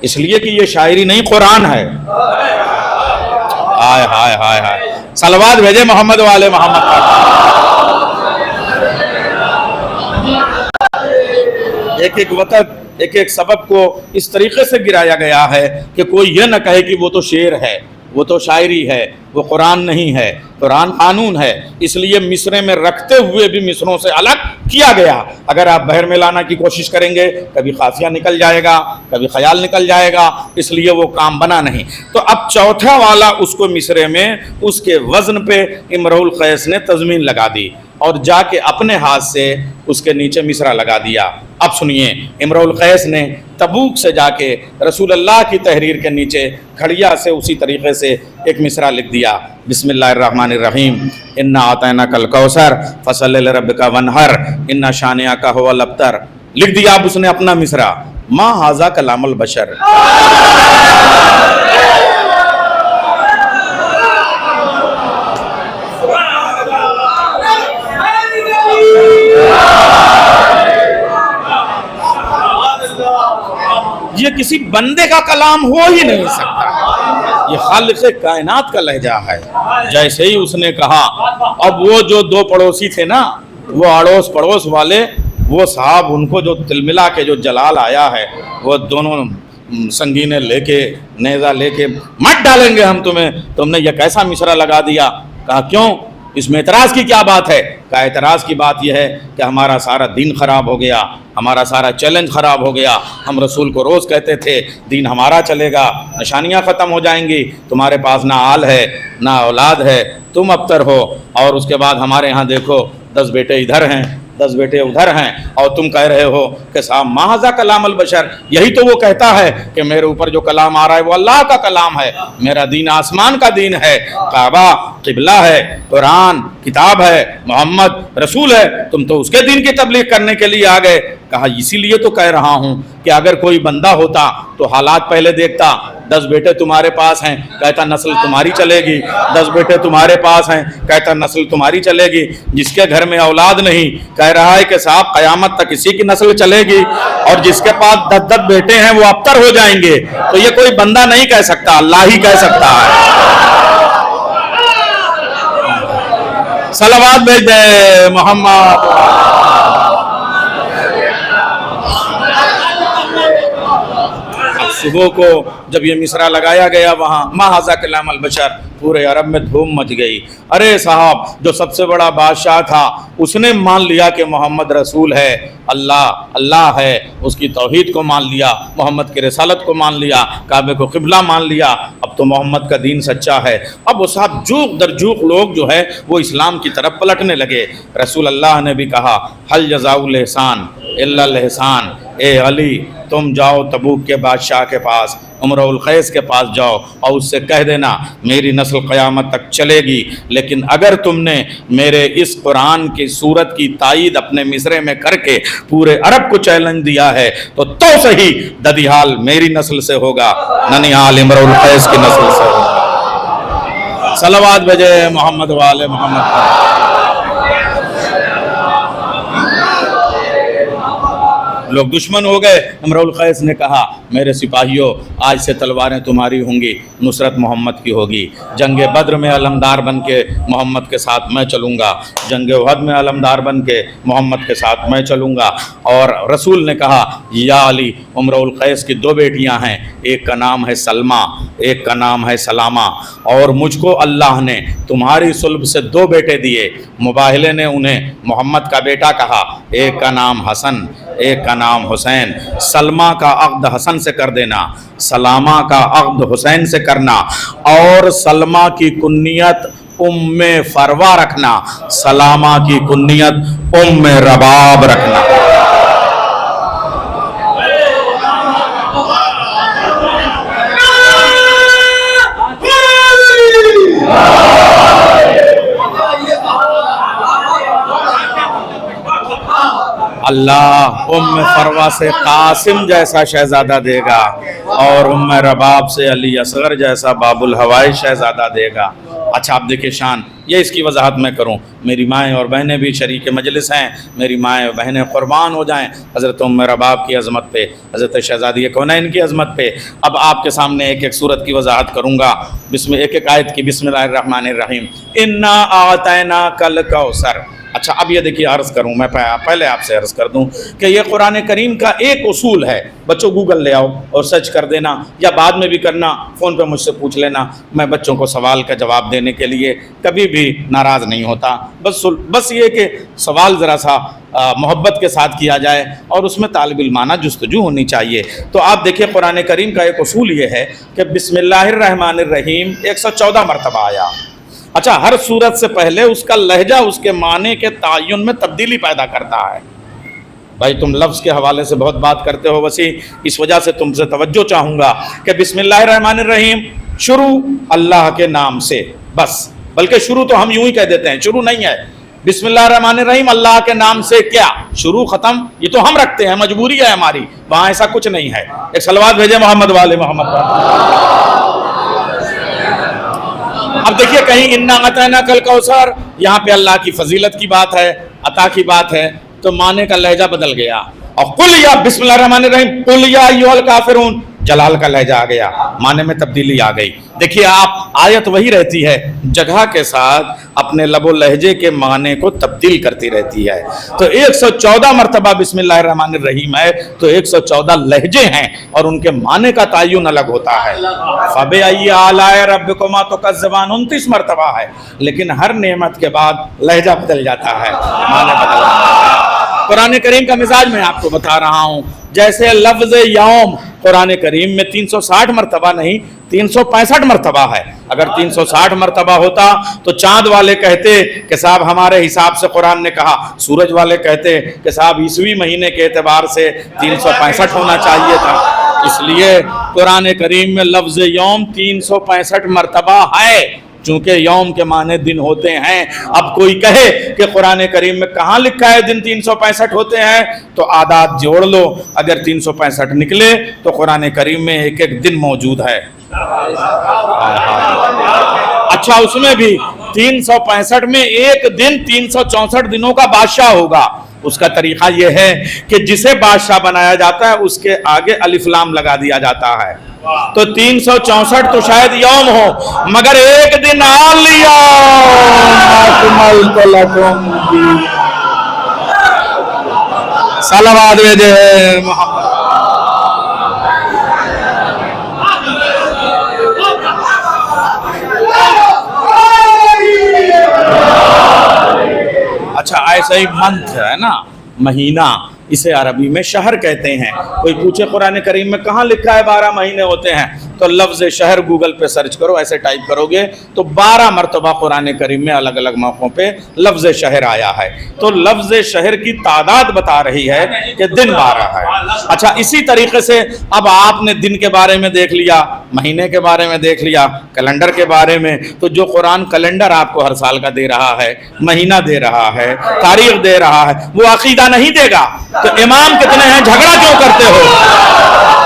इसलिए कि ये शायरी नहीं, कुरान है। हाय हाय हाय हाय, सलवात भेजे मोहम्मद वाले मोहम्मद का। एक एक वक़्त एक एक सबब को इस तरीके से गिराया गया है कि कोई ये न कहे कि वो तो शेर है, वो तो शायरी है, वो कुरान नहीं है, कुरान कानून है। इसलिए मिसरे में रखते हुए भी मिसरों से अलग किया गया। अगर आप बहर में लाना की कोशिश करेंगे, कभी काफिया निकल जाएगा, कभी ख्याल निकल जाएगा, इसलिए वो काम बना नहीं। तो अब चौथा वाला उसको मिसरे में उसके वजन पे इमरुल कैस ने तज़मीन लगा दी और जाके अपने हाथ से उसके नीचे मिसरा लगा दिया। अब सुनिए, इमरुल कैस ने तबूक से जाके रसूल अल्लाह की तहरीर के नीचे खड़िया से उसी तरीके से एक मिसरा लिख दिया, बिस्मिल्लाहिर्रहमानिर्रहीम, इन्ना आतैना कल कौसर फसल रब्बिका वनहर इन्ना शानिया का हुवल अब्तर। लिख दिया अब उसने अपना मिसरा, मा हाजा कलामुल बशर। ये किसी बंदे का कलाम हो ही नहीं सकता, ये खालिक़े कायनात का लहजा है। जैसे ही उसने कहा, अब वो जो दो पड़ोसी थे ना, वो अड़ोस पड़ोस वाले, वो साहब उनको जो तिलमिला के जो जलाल आया है, वो दोनों संगीने लेके नेज़ा लेके, मत डालेंगे हम तुम्हें, तुमने ये कैसा मिसरा लगा दिया। कहा क्यों, इसमें एतराज़ की क्या बात है? का एतराज़ की बात यह है कि हमारा सारा दीन ख़राब हो गया, हमारा सारा चैलेंज ख़राब हो गया। हम रसूल को रोज़ कहते थे दीन हमारा चलेगा, निशानियाँ ख़त्म हो जाएंगी, तुम्हारे पास ना आल है ना औलाद है, तुम अबतर हो। और उसके बाद हमारे यहाँ देखो 10 बेटे इधर हैं, 10 बेटे उधर हैं, और तुम कह रहे हो कि साहब माहज़ा कलामुल बशर। यही तो वो कहता है कि मेरे ऊपर जो कलाम आ रहा है वो अल्लाह का कलाम है, मेरा दीन आसमान का दीन है, काबा क़िबला है, कुरान किताब है, मोहम्मद रसूल है, तुम तो उसके दीन की तबलीग करने के लिए आ गए। कहा इसीलिए तो कह रहा हूँ कि अगर कोई बंदा होता तो हालात पहले देखता, 10 बेटे तुम्हारे पास हैं, कहता नस्ल तुम्हारी चलेगी, 10 बेटे तुम्हारे पास हैं, कहता नस्ल तुम्हारी चलेगी। जिसके घर में औलाद नहीं, कह रहा है कि साहब क़यामत तक इसी की नस्ल चलेगी, और जिसके पास 10 बेटे हैं वो अबतर हो जाएंगे। तो ये कोई बंदा नहीं कह सकता, अल्लाह ही कह सकता है। सलावत भेज दे मोहम्मद। सुबह को जब ये मिसरा लगाया गया वहाँ माहज़ा कलामुल बशर, पूरे अरब में धूम मच गई। अरे साहब, जो सबसे बड़ा बादशाह था उसने मान लिया कि मोहम्मद रसूल है, अल्लाह अल्लाह है, उसकी तौहीद को मान लिया, मोहम्मद की रिसालत को मान लिया, काबे को क़िबला मान लिया, अब तो मोहम्मद का दीन सच्चा है। अब वो साहब जूक दर जूक लोग जो है वो इस्लाम की तरफ पलटने लगे। रसूल अल्लाह ने भी कहा हल जज़ाउल एहसान इल्लल एहसान, ए अली तुम जाओ तबूक के बादशाह के पास, इमरुल कैस के पास जाओ और उससे कह देना मेरी नस्ल क़यामत तक चलेगी, लेकिन अगर तुमने मेरे इस कुरान की सूरत की तायीद अपने मिसरे में करके पूरे अरब को चैलेंज दिया है तो सही ददिहाल मेरी नस्ल से होगा, ननिहाल इमरुल कैस की नस्ल से होगा। सलावत भेजे मोहम्मद वाले मोहम्मद। लोग दुश्मन हो गए। इमरुल कैस ने कहा मेरे सिपाहियों, आज से तलवारें तुम्हारी होंगी, नुसरत मोहम्मद की होगी। जंग बद्र में अलमदार बन के मोहम्मद के साथ मैं चलूँगा, जंग उहद में अलमदार बन के मोहम्मद के साथ मैं चलूँगा। और रसूल ने कहा या अली, इमरुल कैस की 2 बेटियाँ हैं, एक का नाम है सलमा, एक का नाम है सलामा, और मुझको अल्लाह ने तुम्हारी सुल्ब से 2 बेटे दिए। मुबाहिले ने उन्हें मोहम्मद का बेटा कहा, एक का नाम हसन, एक का नाम हुसैन। सलमा का अक़्द हसन से कर देना, सलामा का अक़्द हुसैन से करना, और सलमा की कुन्नियत फरवा रखना, सलामा की कुन्नियत रबाब रखना। अल्लाह फरवा से कासिम जैसा शहजादा देगा और रबाब से अली असगर जैसा बाबुल हवाई शहजादा देगा। अच्छा आप देखिए शान, ये इसकी वजाहत मैं करूं, मेरी माएँ और बहनें भी शरीक मजलिस हैं, मेरी माएँ और बहनें कुर्बान हो जाएं हज़रत रबाब की अज़मत पे, हज़रत शहज़ादी कौनैन की अज़मत पे। अब आपके सामने एक एक सूरत की वजाहत करूँगा, एक एक आयत की। बिस्मिल्लाहिर्रहमानिर्रहीम, इन्ना आतैना कल कौसर। अच्छा अब ये देखिए, अर्ज़ करूँ मैं, पहले आपसे अर्ज़ कर दूँ कि ये कुरान करीम का एक उसूल है। बच्चों गूगल ले आओ और सर्च कर देना, या बाद में भी करना, फ़ोन पे मुझसे पूछ लेना। मैं बच्चों को सवाल का जवाब देने के लिए कभी भी नाराज़ नहीं होता। बस ये कि सवाल ज़रा सा मोहब्बत के साथ किया जाए और उसमें तालिब इल्माना जुस्तजू होनी चाहिए। तो आप देखिए कुरान करीम का एक उसूल ये है कि बिस्मिल्लाहिर्रहमानिर्रहीम 114 मरतबा आया। अच्छा, हर सूरत से पहले उसका लहजा उसके माने के तायुन में तब्दीली पैदा करता है। भाई तुम लफ्ज़ के हवाले से बहुत बात करते हो वसी, इस वजह से तुमसे तवज्जो चाहूँगा कि बिस्मिल्लाहिर्रहमानिर्रहीम शुरू अल्लाह के नाम से, बस। बल्कि शुरू तो हम यूं ही कह देते हैं, शुरू नहीं है। बिस्मिल्लाहिर्रहमानिर्रहीम अल्लाह के नाम से क्या शुरू ख़त्म, ये तो हम रखते हैं, मजबूरी है हमारी, वहाँ ऐसा कुछ नहीं है। एक सलवात भेजे मोहम्मद वाले मोहम्मद। अब देखिए कहीं इन्ना अतैना कल कौसर, यहाँ पे अल्लाह की फजीलत की बात है, अता की बात है, तो माने का लहजा बदल गया। और कुल या बिस्मिल्लाहिर्रहमानिर्रहीम कुल या अय्युहल काफिरून, जलाल का लहजा आ गया, माने में तब्दीली आ गई। देखिए आप, आयत वही रहती है, जगह के साथ अपने लबो लहजे के माने को तब्दील करती रहती है। तो 114 मरतबा बिस्मिल्लाहिर्रहमानिर्रहीम है, तो 114 लहजे हैं और उनके माने का तायुन अलग होता है। फबिअय्यि आलाए रब्बिकुमा तुकज़्ज़िबान 29 मरतबा है, लेकिन हर नेमत के बाद लहजा बदल जाता है, माने बदल जाता है। कुरान करीम का मिजाज मैं आपको बता रहा हूँ। जैसे लफ्ज़ यौम कुरान करीम में 360 मरतबा नहीं 365 मरतबा है। अगर 360 मरतबा होता तो चाँद वाले कहते कि साहब हमारे हिसाब से कुरान ने कहा, सूरज वाले कहते कि साहब ईसवी महीने के एतबार से 365 होना चाहिए था। इसलिए कुरान करीम में लफ्ज़ यौम 365 मरतबा है, चूँकि यौम के माने दिन होते हैं। अब कोई कहे कि कुरान करीम में कहाँ लिखा है दिन 365 होते हैं, तो आदात जोड़ लो, अगर 365 निकले तो कुरान करीम में एक एक दिन मौजूद है। अच्छा उसमें भी 365 में एक दिन 364 दिनों का बादशाह होगा। उसका तरीका यह है कि जिसे बादशाह बनाया जाता है उसके आगे अलिफ लाम लगा दिया जाता है। तो 364 तो शायद यौम हो, मगर एक दिन आ लिया सलावत भेजे मोहम्मद। अच्छा ऐसा ही मंथ है ना, महीना, इसे अरबी में शहर कहते हैं। कोई पूछे कुरान करीम में कहाँ लिखा है 12 महीने होते हैं, तो लफ्ज़ शहर गूगल पे सर्च करो, ऐसे टाइप करोगे तो 12 मरतबा कुरान करीम में अलग अलग मौक़ों पे लफ्ज़ शहर आया है। तो लफ्ज़ शहर की तादाद बता रही है कि दिन 12 है। अच्छा इसी तरीके से अब आपने दिन के बारे में देख लिया, महीने के बारे में देख लिया, कैलेंडर के बारे में, तो जो कुरान कैलेंडर आपको हर साल का दे रहा है, महीना दे रहा है, तारीख दे रहा है, वो अकीदा नहीं देगा। तो इमाम कितने हैं, झगड़ा क्यों करते हो?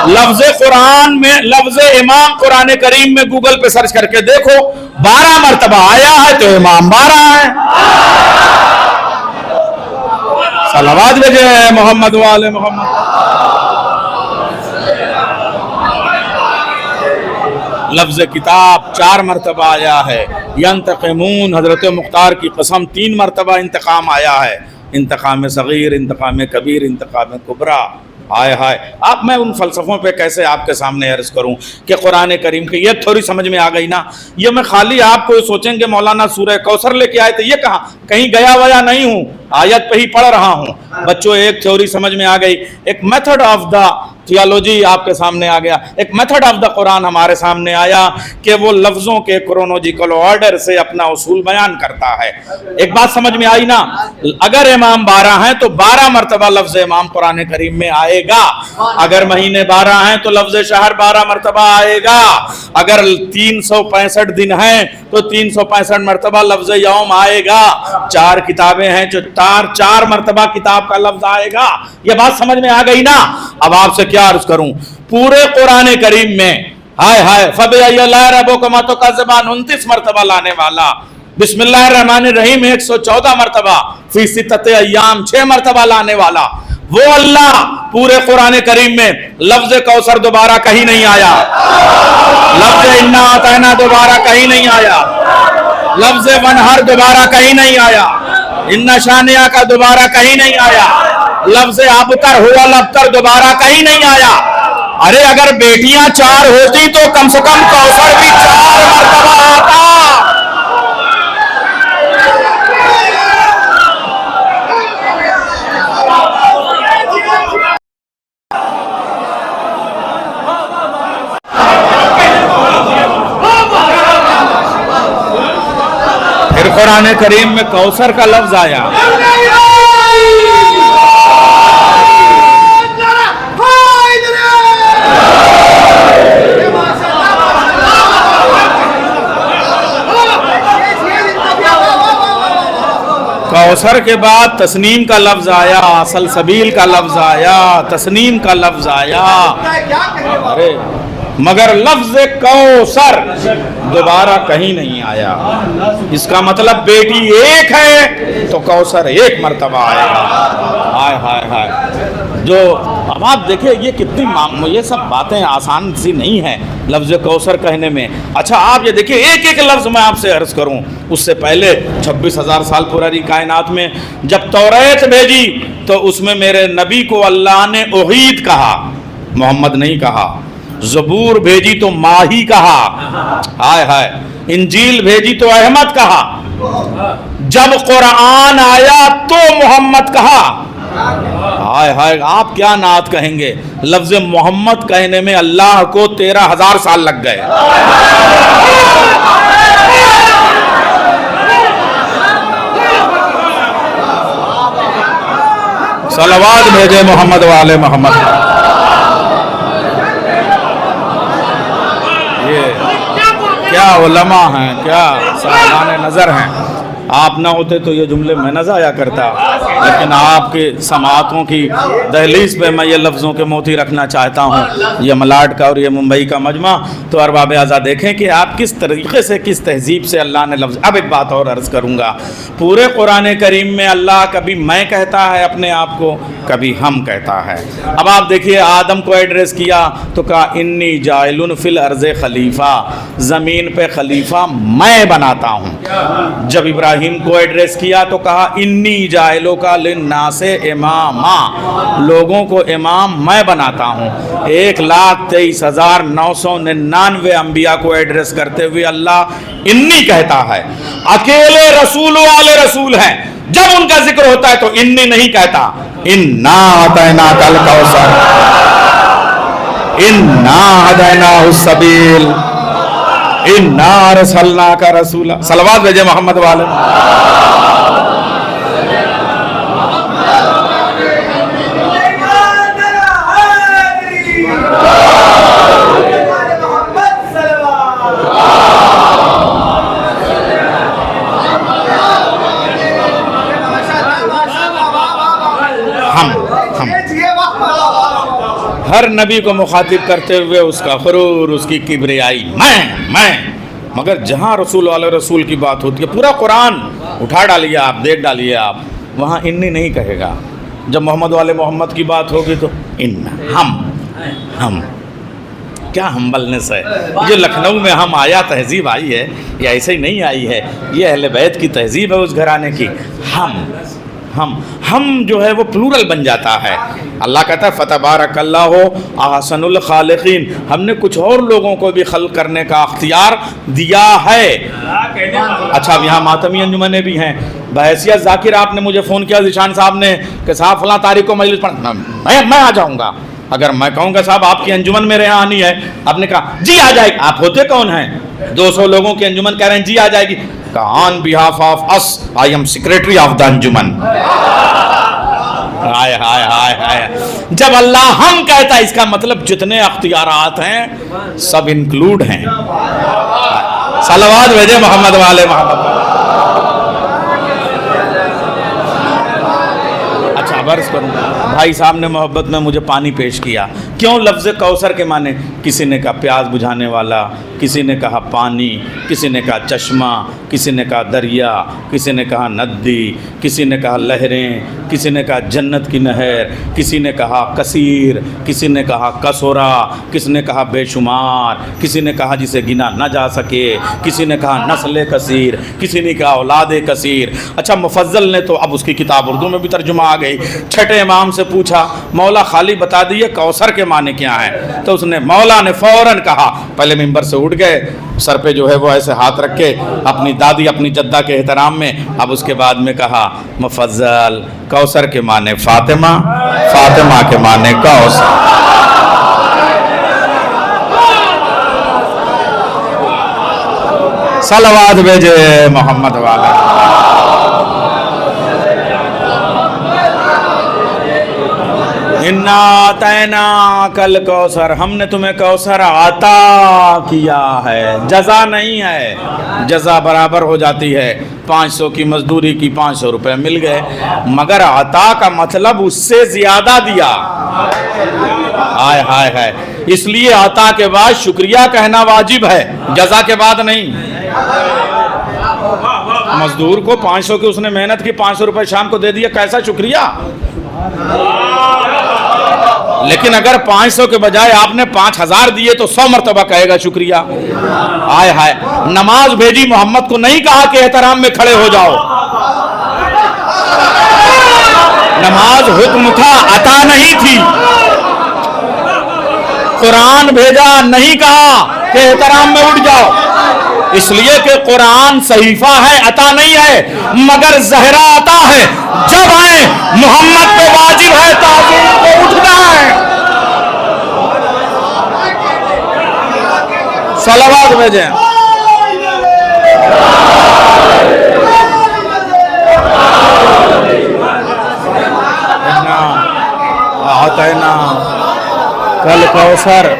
लफ्ज़ कुरान में, लफ्ज़ इमाम कुरान करीम में गूगल पे सर्च करके देखो, 12 मरतबा आया है तो इमाम 12 है। सलावत भेजे मोहम्मद वाले मोहम्मद। लफ्ज़ किताब 4 मरतबा आया है। यंतक़िमून हज़रत मुख्तार की कसम 3 मरतबा इंतकाम आया है। इंतकाम सगीर, इंतकाम कबीर, इंतकाम कुबरा। हाय हाय, आप मैं उन फ़लसफ़ों पे कैसे आपके सामने अर्ज़ करूं कि कुरान करीम की ये थोड़ी समझ में आ गई ना। ये मैं खाली आपको सोचेंगे मौलाना सूरह कौसर लेके आए थे, ये कहाँ कहीं गया वया नहीं हूँ, आयत पे ही पढ़ रहा हूँ। बच्चों एक थ्योरी समझ में आ गई, एक मेथड ऑफ द थियोलॉजी आपके सामने आ गया, एक मेथड ऑफ द कुरान हमारे सामने आया कि वो लफ्जों के क्रोनोलॉजिकल ऑर्डर से अपना उसूल बयान करता है। एक बात समझ में आई ना, अगर इमाम 12 हैं तो 12 मरतबा लफ्ज इमाम कुरान करीम में आएगा, अगर महीने 12 हैं तो लफ्ज शहर 12 मरतबा आएगा, अगर 365 दिन हैं तो 365 मरतबा लफ्ज यौम आएगा, 4 किताबें हैं जो 4 मरतबा किताब का लफ्ज आएगा। ये बात समझ में आ गई ना। अब आपसे क्या अर्ज करूं, पूरे कुरान करीम में हाय हाय फबिअय्यिल्लाहि तो का ज़बान 29 मरतबा लाने वाला, बिस्मिल्लाहिर्रहमानिर्रहीम 114 मरतबा, फी सित्तति अय्याम 6 मरतबा लाने वाला वो अल्लाह पूरे कुरान करीम में लफ्ज कौसर दोबारा कहीं नहीं आया, लफ्ज इन्ना अतैना दोबारा कहीं नहीं आया, लफ्ज वनहर दोबारा कहीं नहीं आया, इन्ना शानिया का दोबारा कहीं नहीं आया, लफ्ज अबतर हुआ लबतर दोबारा कहीं नहीं आया। अरे अगर बेटियां 4 होती तो कम से कम कौसर भी 4 मरतबा आता। फिर कुरान करीम में कौसर का लफ्ज आया, कौसर के बाद तस्नीम का लफ्ज आया, सलसबील का लफ्ज आया, तस्नीम का लफ्ज आया, अरे मगर लफ्ज कौसर दोबारा कहीं नहीं आया। इसका मतलब बेटी एक है तो कौसर 1 मरतबा आएगा। हाय हाय हाय। जो अब आप देखिए ये कितनी ये सब बातें आसान सी नहीं है लफ्ज कौसर कहने में। अच्छा आप ये देखिए एक एक लफ्ज मैं आपसे अर्ज करूं, उससे पहले 26,000 साल पुरानी कायनात में जब तौरात भेजी तो उसमें मेरे नबी को अल्लाह ने ओहीद कहा, मोहम्मद नहीं कहा। ज़बूर भेजी तो माही कहा, हाय हाय। इंजील भेजी तो अहमद कहा। जब कुरान आया तो मोहम्मद कहा, हाय हाय। आप क्या नात कहेंगे, लफ्ज मोहम्मद कहने में अल्लाह को 13,000 साल लग गए। सलवात भेजे मोहम्मद वाले मोहम्मद। ये क्या उलमा हैं, क्या साहिबान नज़र हैं। आप ना होते तो ये जुमले मैं न जाया करता, लेकिन आपके समातों की दहलीज पे मैं ये लफ्ज़ों के मोती रखना चाहता हूँ। ये मलाड का और ये मुंबई का मजमा, तो अरबाब आज़ाद देखें कि आप किस तरीक़े से किस तहजीब से अल्लाह ने लफ्ज़। अब एक बात और अर्ज़ करूँगा, पूरे कुरान करीम में अल्लाह कभी मैं कहता है अपने आप को, कभी हम कहता है। अब आप देखिए आदम को एड्रेस किया तो कहा इन्नी जाइलुन फिल अर्ज़े खलीफा, ज़मीन पे खलीफा मैं बनाता हूँ। जब इब्राहिम को एड्रेस किया तो कहा इन्नी जाइलो का लिन्नासे इमामा, लोगों को इमाम मैं बनाता हूँ। 1,23,999 अंबिया को एड्रेस करते हुए अल्लाह इन्नी कहता है। अकेले रसूल वाले रसूल हैं, जब उनका जिक्र होता है तो इन्नी नहीं कहता, इन्ना अतैना कल कौसर, इन्ना हदैनाहु सबील, इन्ना अरसलना का रसूला। सलवात भेजे मोहम्मद वाले। हर नबी को मुखातिब करते हुए उसका गुरूर, उसकी किब्रियाई, मैं। मगर जहाँ रसूल वाले रसूल की बात होती है, पूरा कुरान उठा डालिए आप, देख डालिए आप, वहाँ इन्नी नहीं कहेगा। जब मोहम्मद वाले मोहम्मद की बात होगी तो इन्ना, हम क्या हम्बलनेस है। ये लखनऊ में हम आया तहजीब आई है, ये ऐसे ही नहीं आई है, ये अहले बैत की तहजीब है उस घराने की। हम जो है वो प्लूरल बन जाता है। अल्लाह कहता है फतबारकल्लाहु अहसनुल खालिकीन, हमने कुछ और लोगों को भी खल्क करने का अख्तियार दिया है। अच्छा अब यहाँ मातमी अंजुमने भी हैं। बहैसियत जाकिर आपने मुझे फ़ोन किया ज़ीशान साहब ने कि साहब फलां तारीख को मजलिस पढ़, मैं आ जाऊँगा। اگر میں کہوں گا صاحب آپ کی انجمن میرے یہاں آنی ہے، آپ نے کہا جی آ جائے گی، آپ ہوتے کون ہیں؟ 200 لوگوں کی انجمن کہہ رہے ہیں جی آ جائے گی، کہا on behalf of us I am secretary of the Anjuman. ہائے ہائے ہائے ہائے، جب اللہ ہم کہتا ہے اس کا مطلب جتنے اختیارات ہیں سب انکلوڈ ہیں۔ صلوات بھیجے محمد والے محمد۔ اچھا عرض کروں، بھائی صاحب نے محبت میں مجھے پانی پیش کیا، کیوں؟ لفظ کوثر کے معنی، کسی نے کہا پیاس بجھانے والا، کسی نے کہا پانی، کسی نے کہا چشمہ، کسی نے کہا دریا، کسی نے کہا ندی، کسی نے کہا لہریں، کسی نے کہا جنت کی نہر، کسی نے کہا کثیر، کسی نے کہا کثرا، کسی نے کہا بے شمار، کسی نے کہا جسے گنا نہ جا سکے، کسی نے کہا نسل کثیر، کسی نے کہا اولاد کثیر۔ اچھا مفضل نے تو اب اس کی کتاب اردو میں بھی ترجمہ آ گئی، چھٹے امام سے پوچھا مولا خالی بتا دیے کوثر کے معنی کیا ہیں؟ تو اس نے مولا نے فوراً کہا، پہلے ممبر سے اٹھ گئے، سر پہ جو ہے وہ ایسے ہاتھ رکھ کے اپنی دادی اپنی جدہ کے احترام میں، اب اس کے بعد میں کہا مفضل کوثر کے معنی فاطمہ، فاطمہ کے معنی کوثر۔ صلوات بھیجے محمد والا۔ اِنَّا أَعْطَيْنَاكَ الْكَوْثَرَ، ہم نے تمہیں کوثر عطا کیا ہے، جزا نہیں ہے، جزا برابر ہو جاتی ہے، 500 کی مزدوری کی 500 روپے مل گئے، مگر عطا کا مطلب اس سے زیادہ دیا۔ ہائے ہائے ہائے، اس لیے عطا کے بعد شکریہ کہنا واجب ہے، جزا کے بعد نہیں۔ مزدور کو 500 کی اس نے محنت کی، 500 روپے شام کو دے دیا، کیسا شکریہ؟ لیکن اگر 500 کے بجائے آپ نے 5000 دیے تو 100 مرتبہ کہے گا شکریہ۔ آئے ہائے، نماز بھیجی محمد کو نہیں کہا کہ احترام میں کھڑے ہو جاؤ، نماز حکم تھا، عطا نہیں تھی۔ قرآن بھیجا، نہیں کہا کہ احترام میں اٹھ جاؤ، اس لیے کہ قرآن صحیفہ ہے، عطا نہیں ہے، مگر زہرا عطا ہے۔ جب آئے محمد پہ واجب ہے تعظیم کو اٹھنا ہے۔ صلوات بھیجیں۔ اعطینا کل کوثر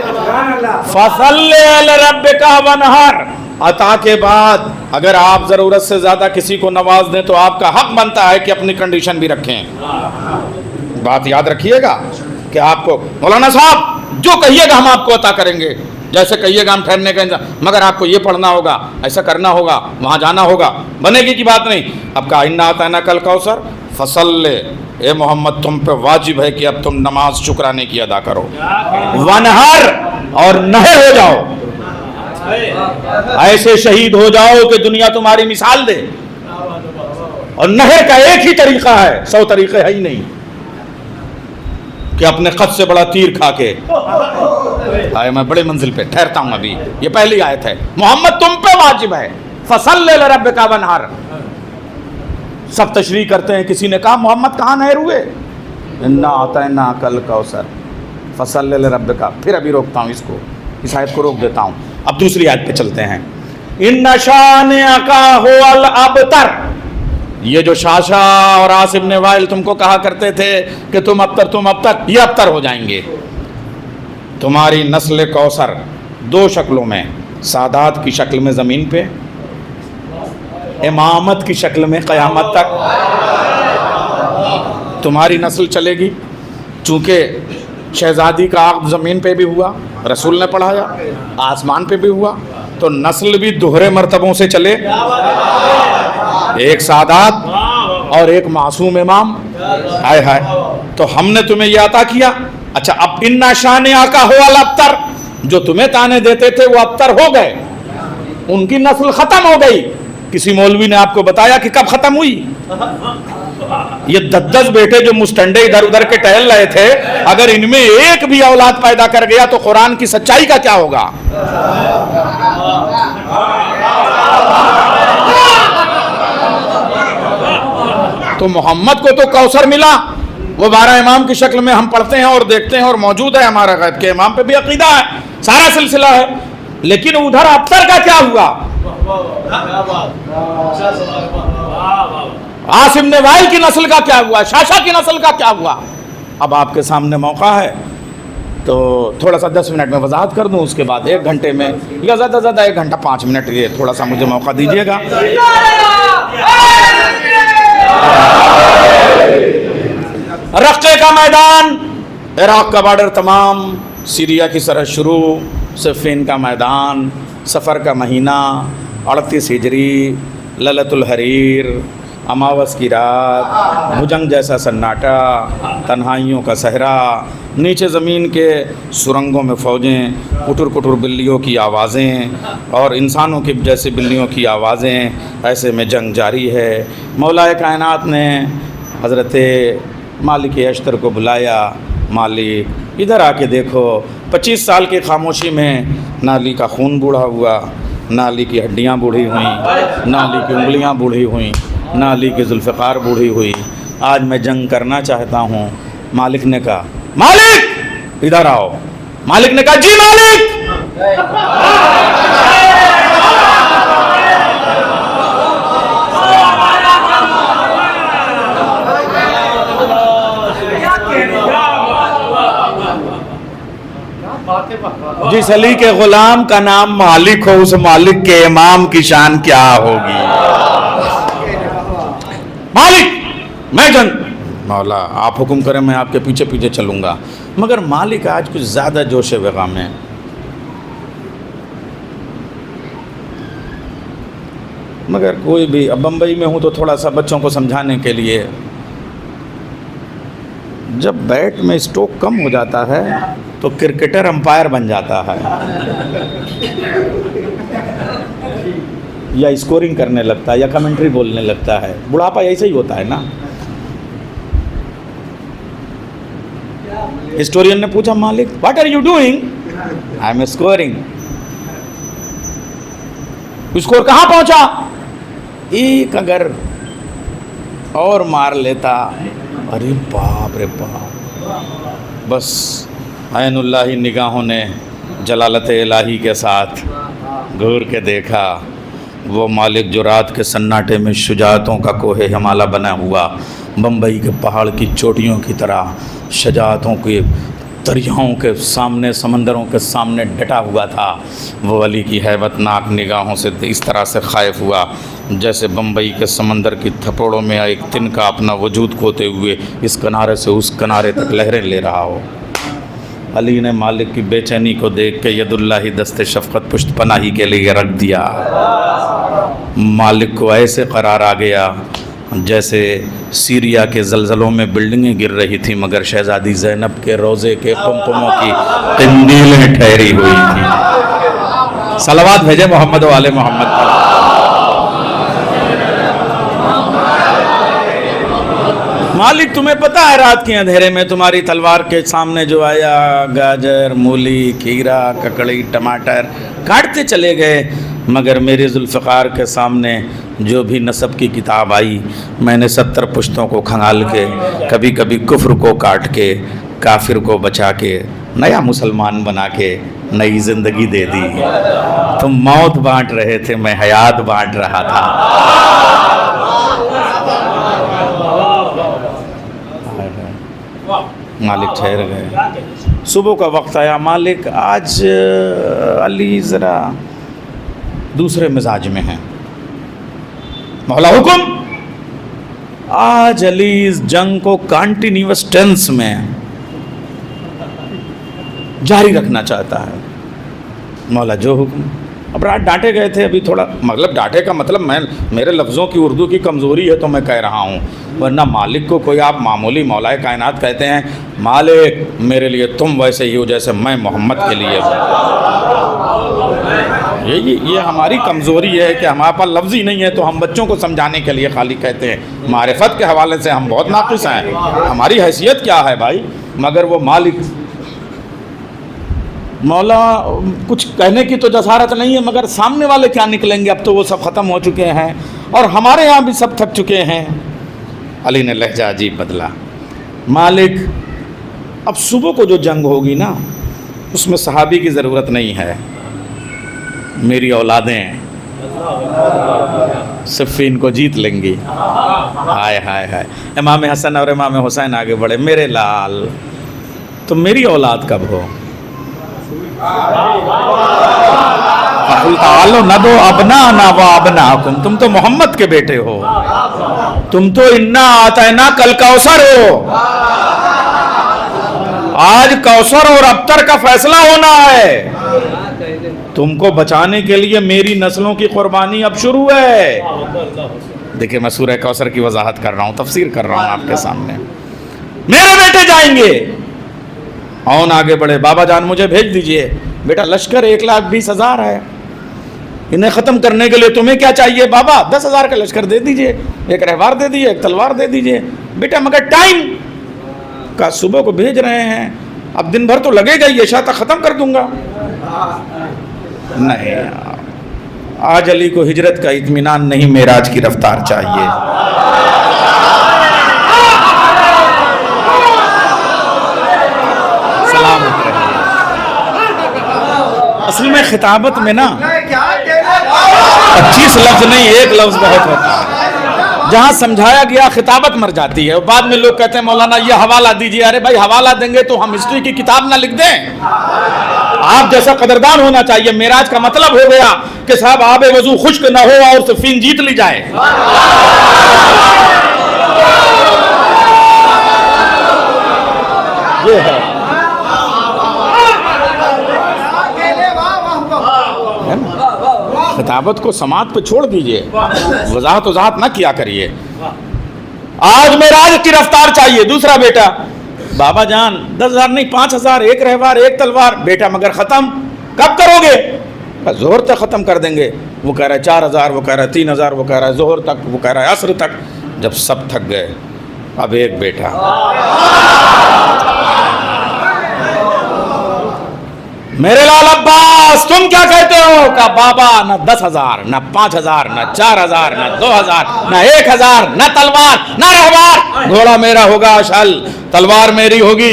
فصلی لربک وانحر۔ عطا کے بعد اگر آپ ضرورت سے زیادہ کسی کو نواز دیں تو آپ کا حق بنتا ہے کہ اپنی کنڈیشن بھی رکھیں۔ بات یاد رکھیے گا کہ آپ کو مولانا صاحب جو کہیے گا ہم آپ کو عطا کریں گے، جیسے کہیے گا ہم ٹھہرنے کا انتظام، مگر آپ کو یہ پڑھنا ہوگا، ایسا کرنا ہوگا، وہاں جانا ہوگا، بنے گی کی بات نہیں۔ اب کہا اِنَّا أَعْطَيْنَاكَ الْكَوْثَرَ فَصَلِّ، اے محمد تم پہ واجب ہے کہ اب تم نماز شکرانے کی ادا کرو، وَانْحَرْ، اور نہر ہو جاؤ، ایسے شہید ہو جاؤ کہ دنیا تمہاری مثال دے۔ اور نہر کا ایک ہی طریقہ ہے، 100 طریقے ہے ہی نہیں کہ اپنے قد سے بڑا تیر کھا کے آئے میں بڑے منزل پہ ٹھہرتا ہوں۔ ابھی یہ پہلی آیت ہے، محمد تم پہ واجب ہے، فصلی لربک وانحر۔ سب تشریح کرتے ہیں، کسی نے کہا محمد کہاں نہر ہوئے؟ اِنَّا أَعْطَيْنَاكَ الْكَوْثَرَ فَصَلِّ لِرَبِّكَ۔ پھر ابھی روکتا ہوں اس آیت کو روک دیتا ہوں، اب دوسری آیت پہ چلتے ہیں۔ اِنَّ شَانِئَكَ هُوَ الْأَبْتَرُ، یہ جو شاشا اور عاصم نے وائل تم کو کہا کرتے تھے کہ تم ابتر، یہ ابتر ہو جائیں گے۔ تمہاری نسل کوثر 2 شکلوں میں، سادات کی شکل میں زمین پہ، امامت کی شکل میں قیامت تک تمہاری نسل چلے گی۔ چونکہ شہزادی کا عقد زمین پہ بھی ہوا، رسول نے پڑھایا، آسمان پہ بھی ہوا، تو نسل بھی دوہرے مرتبوں سے چلے، ایک سادات اور ایک معصوم امام۔ ہائے ہائے، تو ہم نے تمہیں یہ عطا کیا۔ اچھا اب اِنَّا شَانِئَكَ هُوَ الْأَبْتَرُ، جو تمہیں تانے دیتے تھے وہ ابتر ہو گئے، ان کی نسل ختم ہو گئی۔ کسی مولوی نے آپ کو بتایا کہ کب ختم ہوئی؟ یہ 10 بیٹے جو مستنڈے ادھر ادھر کے ٹہل رہے تھے، اگر ان میں ایک بھی اولاد پیدا کر گیا تو قرآن کی سچائی کا کیا ہوگا؟ تو محمد کو تو کوثر ملا، وہ 12 امام کی شکل میں ہم پڑھتے ہیں اور دیکھتے ہیں اور موجود ہے، ہمارا غیب کے امام پہ بھی عقیدہ ہے، سارا سلسلہ ہے، لیکن ادھر ابتر کا کیا ہوا؟ عاصم نے وائل کی نسل کا کیا ہوا؟ شاشا کی نسل کا کیا ہوا؟ اب آپ کے سامنے موقع ہے تو تھوڑا سا 10 منٹ میں وضاحت کر دوں، اس کے بعد 1 گھنٹے میں یا زیادہ سے زیادہ 1 گھنٹہ 5 منٹ یہ تھوڑا سا مجھے موقع دیجیے گا۔ رقے کا میدان، عراق کا بارڈر تمام، سیریا کی سرحد شروع، صفین کا میدان، سفر کا مہینہ، 38 ہجری، للت الحریر، اماوس کی رات، بھجنگ جیسا سناٹا، تنہائیوں کا صحرا، نیچے زمین کے سرنگوں میں فوجیں، کٹر کٹر بلیوں کی آوازیں اور انسانوں کی جیسے بلیوں کی آوازیں، ایسے میں جنگ جاری ہے۔ مولا کائنات نے حضرت مالک اشتر کو بلایا، مالک ادھر آ کے دیکھو، 25 سال کی خاموشی میں نالی کا خون بوڑھا ہوا، نالی کی ہڈیاں بوڑھی ہوئیں، نالی کی انگلیاں بوڑھی ہوئیں، نالی کی ذوالفقار بوڑھی ہوئی، آج میں جنگ کرنا چاہتا ہوں۔ مالک نے کہا مالک ادھر آؤ، مالک نے کہا جی مالک۔ جس علی کے غلام کا نام مالک ہو، اس مالک کے امام کی شان کیا ہوگی؟ مالک میں جنگ، مولا آپ حکم کریں میں آپ کے پیچھے پیچھے چلوں گا، مگر مالک آج کچھ زیادہ جوش وغا میں، مگر کوئی بھی، اب بمبئی میں ہوں تو تھوڑا سا بچوں کو سمجھانے کے لیے، جب بیٹ میں اسٹروک کم ہو جاتا ہے تو کرکٹر امپائر بن جاتا ہے یا اسکورنگ کرنے لگتا ہے یا کمنٹری بولنے لگتا ہے، بڑھاپا ایسا ہی ہوتا ہے نا۔ ہسٹورین نے پوچھا مالک what are you doing? I am scoring. Score کہاں پہنچا؟ ایک اگر اور مار لیتا، ارے باپ رے باپ، بس عین اللہ نگاہوں نے جلالت الہی کے ساتھ گور کے دیکھا، وہ مالک جو رات کے سناٹے میں شجاعتوں کا کوہ ہمالہ بنا ہوا، بمبئی کے پہاڑ کی چوٹیوں کی طرح شجاعتوں کے دریاؤں کے سامنے، سمندروں کے سامنے ڈٹا ہوا تھا، وہ علی کی ہیبت ناک نگاہوں سے اس طرح سے خائف ہوا جیسے بمبئی کے سمندر کی تھپوڑوں میں ایک تنکا اپنا وجود کھوتے ہوئے اس کنارے سے اس کنارے تک لہریں لے رہا ہو۔ علی نے مالک کی بے چینی کو دیکھ کے ید اللہ دست شفقت پشت پناہی کے لیے رکھ دیا۔ مالک کو ایسے قرار آ گیا جیسے سیریا کے زلزلوں میں بلڈنگیں گر رہی تھیں مگر شہزادی زینب کے روزے کے قمقموں کی قندیلیں ٹھہری ہوئی تھیں۔ صلوات بھیجے محمد و آل محمد پر۔ مالک تمہیں پتہ ہے رات کے اندھیرے میں تمہاری تلوار کے سامنے جو آیا، گاجر، مولی، کھیرا، ککڑی، ٹماٹر کاٹتے چلے گئے، مگر میرے ذوالفقار کے سامنے جو بھی نسب کی کتاب آئی، میں نے 70 پشتوں کو کھنگال کے، کبھی کبھی کفر کو کاٹ کے، کافر کو بچا کے، نیا مسلمان بنا کے نئی زندگی دے دی۔ تم موت بانٹ رہے تھے، میں حیات بانٹ رہا تھا۔ مالک ٹھہر گئے، صبح کا وقت آیا، مالک آج علی ذرا دوسرے مزاج میں ہیں، مولا حکم۔ آج علی اس جنگ کو کانٹینیوس ٹینس میں جاری رکھنا چاہتا ہے، مولا جو حکم۔ اب رات ڈانٹے گئے تھے، ابھی تھوڑا مطلب ڈانٹے کا مطلب میرے لفظوں کی اردو کی کمزوری ہے تو میں کہہ رہا ہوں، ورنہ مالک کو کوئی آپ معمولی مولا کائنات کہتے ہیں، مالک میرے لیے تم ویسے ہی ہو جیسے میں محمد کے لیے ہوں۔ یہ ہماری کمزوری ہے کہ ہمارے پاس لفظ ہی نہیں ہے تو ہم بچوں کو سمجھانے کے لیے خالی کہتے ہیں، معرفت کے حوالے سے ہم بہت ناقص ہیں، ہماری حیثیت کیا ہے بھائی۔ مگر وہ مالک، مولا کچھ کہنے کی تو جسارت نہیں ہے مگر سامنے والے کیا نکلیں گے، اب تو وہ سب ختم ہو چکے ہیں اور ہمارے یہاں بھی سب تھک چکے ہیں۔ علی نے لہجہ عجیب بدلا، मालिक अब सुबह को जो जंग होगी ना उसमें सहाबी की ज़रूरत नहीं है, मेरी औलादें सिफ़ीन को जीत लेंगी। हाय हाय हाय, इमाम हसन और इमाम हुसैन आगे बढ़े, मेरे लाल तो मेरी औलाद कब हो? न दो अबना ना व अबनाकुम, तुम तो मोहम्मद के बेटे हो, तुम तो इन्ना आतैना कल कौसर हो। आज कौसर और अबतर का फैसला होना है, तुमको बचाने के लिए मेरी नस्लों की कुर्बानी अब शुरू है। देखिए मैं सूरह कौसर की वजाहत कर रहा हूँ, तफसीर कर रहा हूँ आपके सामने। मेरे बेटे जाएंगे। औन आगे बढ़े, बाबा जान मुझे भेज दीजिए। बेटा लश्कर 1,20,000 है, इन्हें ख़त्म करने के लिए तुम्हें क्या चाहिए? बाबा 10,000 का लश्कर दे दीजिए, एक रहवार दे दीजिए, एक तलवार दे दीजिए। बेटा मगर टाइम का, सुबह को भेज रहे हैं, अब दिन भर तो लगेगा ही, शाह तक ख़त्म कर दूंगा। नहीं, आज अली को हिजरत का इत्मीनान नहीं, मेराज की रफ्तार चाहिए। सलामत रहिए। असल में खिताबत में ना 25 लफ्ज नहीं, एक लफ्ज बहुत होता है। जहाँ समझाया गया खिताबत मर जाती है। बाद में लोग कहते हैं मौलाना ये हवाला दीजिए। अरे भाई हवाला देंगे तो हम हिस्ट्री की किताब ना लिख दें? आप जैसा कदरदान होना चाहिए। मेराज का मतलब हो गया कि साहब आबे वजू खुश्क न हो और सिफ़ीन जीत ली जाए। ये है खिताबत को समात पे छोड़ दीजिए, वजाहत वजाहत ना किया करिए। आज मेराज की रफ्तार चाहिए। दूसरा बेटा, बाबा जान 10,000 नहीं 5,000, एक रहवार एक तलवार। बेटा मगर ख़त्म कब करोगे? जोहर तक ख़त्म कर देंगे। वो कह रहा है 4,000, वो कह रहा है 3,000, वो कह रहा है जोहर तक, वो कह रहा है असर तक। जब सब थक गए, अब एक बेटा, मेरे लाल अब्बास तुम क्या कहते हो? कहा बाबा न 10,000, न 5,000, न 4,000, न 2,000, न 1,000, न तलवार न रहवार। घोड़ा मेरा होगा अशल, तलवार मेरी होगी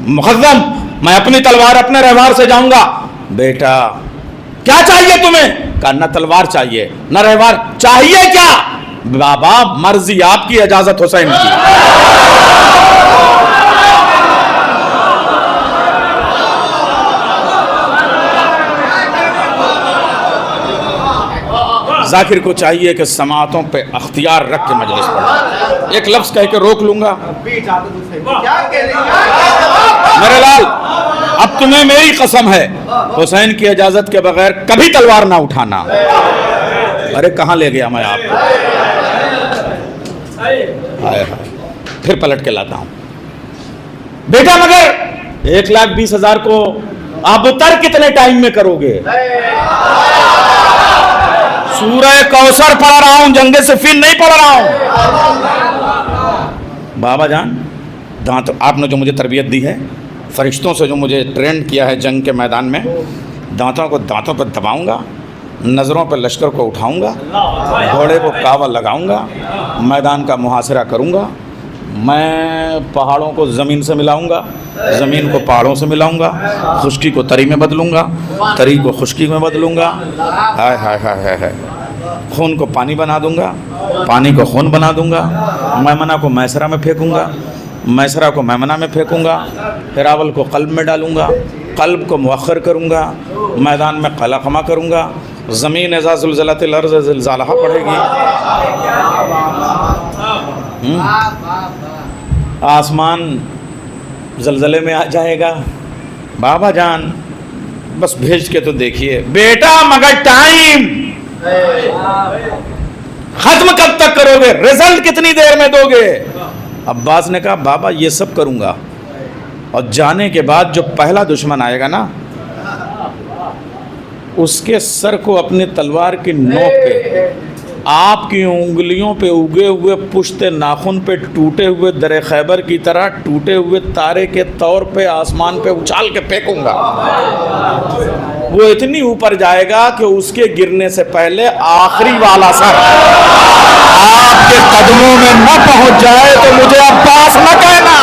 मुक़द्दम। मैं अपनी तलवार अपने रहवार से जाऊंगा। बेटा क्या चाहिए तुम्हें? कहा न तलवार चाहिए न रहवार चाहिए। क्या? बाबा मर्जी आपकी, इजाजत हुसैन की। जाकिर को चाहिए कि समातों पे अख्तियार रख के मजलिस पढ़े। एक लफ्ज़ कह के रोक लूंगा। मेरे लाल अब तुम्हें मेरी कसम है, हुसैन की इजाज़त के बगैर कभी तलवार ना उठाना। अरे कहाँ ले गया मैं आपको? हाय हाय, फिर पलट के लाता हूँ। बेटा मगर 1,20,000 को आप उतर कितने टाइम में करोगे? सूरह कौसर पढ़ रहा हूं, जंगे सिफ़ीन नहीं पढ़ रहा हूं। बाबा जान दांत, आपने जो मुझे तरबियत दी है, फरिश्तों से जो मुझे ट्रेंड किया है जंग के मैदान में, दांतों को दांतों पर दबाऊंगा, नज़रों पर लश्कर को उठाऊंगा, घोड़े को कावा लगाऊंगा, मैदान का मुहासरा करूंगा। मैं पहाड़ों को ज़मीन से मिलाऊंगा, ज़मीन को पहाड़ों से मिलाऊंगा, खुश्की को तरी में बदलूंगा, तरी को खुश्की में बदलूंगा। हाय हाय हाय हाय हाय, खून को पानी बना दूंगा, पानी को खून बना दूंगा, मैमना को मैसरा में फेंकूंगा, मैसरा को मैमना में फेंकूंगा, हिरावल को कल्ब में डालूंगा, कल्ब को मुअख्खर करूंगा, मैदान में कलाकमा करूंगा। ज़मीन इज़ा ज़ुलज़िलतिल अर्ज़ ज़िलज़ालहा पड़ेगी, आसमान ज़लज़ले में आ जाएगा। बाबा जान बस भेज के तो देखिए। बेटा मगर टाइम खत्म कब तक करोगे? रिजल्ट कितनी देर में दोगे? अब्बास ने कहा बाबा ये सब करूंगा, और जाने के बाद जो पहला दुश्मन आएगा ना, उसके सर को अपनी तलवार की नोक पे, आपकी उंगलियों पे उगे हुए पुश्ते नाखून पे टूटे हुए दरे खैबर की तरह टूटे हुए तारे के तौर पे आसमान पे उछाल के फेंकूंगा। वो इतनी ऊपर जाएगा कि उसके गिरने से पहले आखिरी वाला सर आपके कदमों में न पहुंच जाए तो मुझे अब्बास न कहना।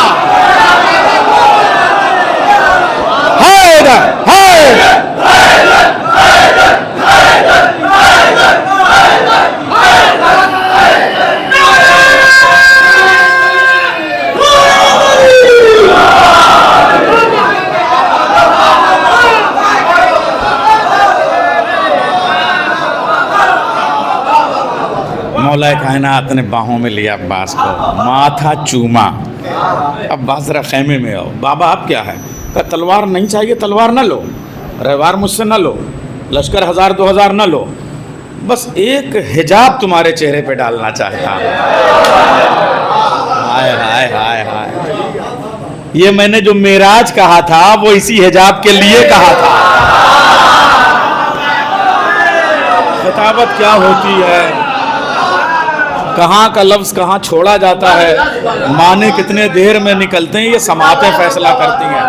मौला कायनात ने बाहों में लिया अब्बास को, माथा चूमा। अब्बास ज़रा खैमे में आओ। बाबा अब क्या है? कहा तलवार नहीं चाहिए, तलवार न लो, रहवार मुझसे न लो, लश्कर 1000-2000 न लो, बस एक हिजाब तुम्हारे चेहरे पे डालना चाहता हूँ। हाय हाय हाय हाय, ये मैंने जो मेराज कहा था वो इसी हिजाब के लिए कहा था। खिताबत क्या होती है, कहाँ का लफ्ज़ कहाँ छोड़ा जाता है, माने कितने देर में निकलते हैं, ये समातें फैसला करती हैं।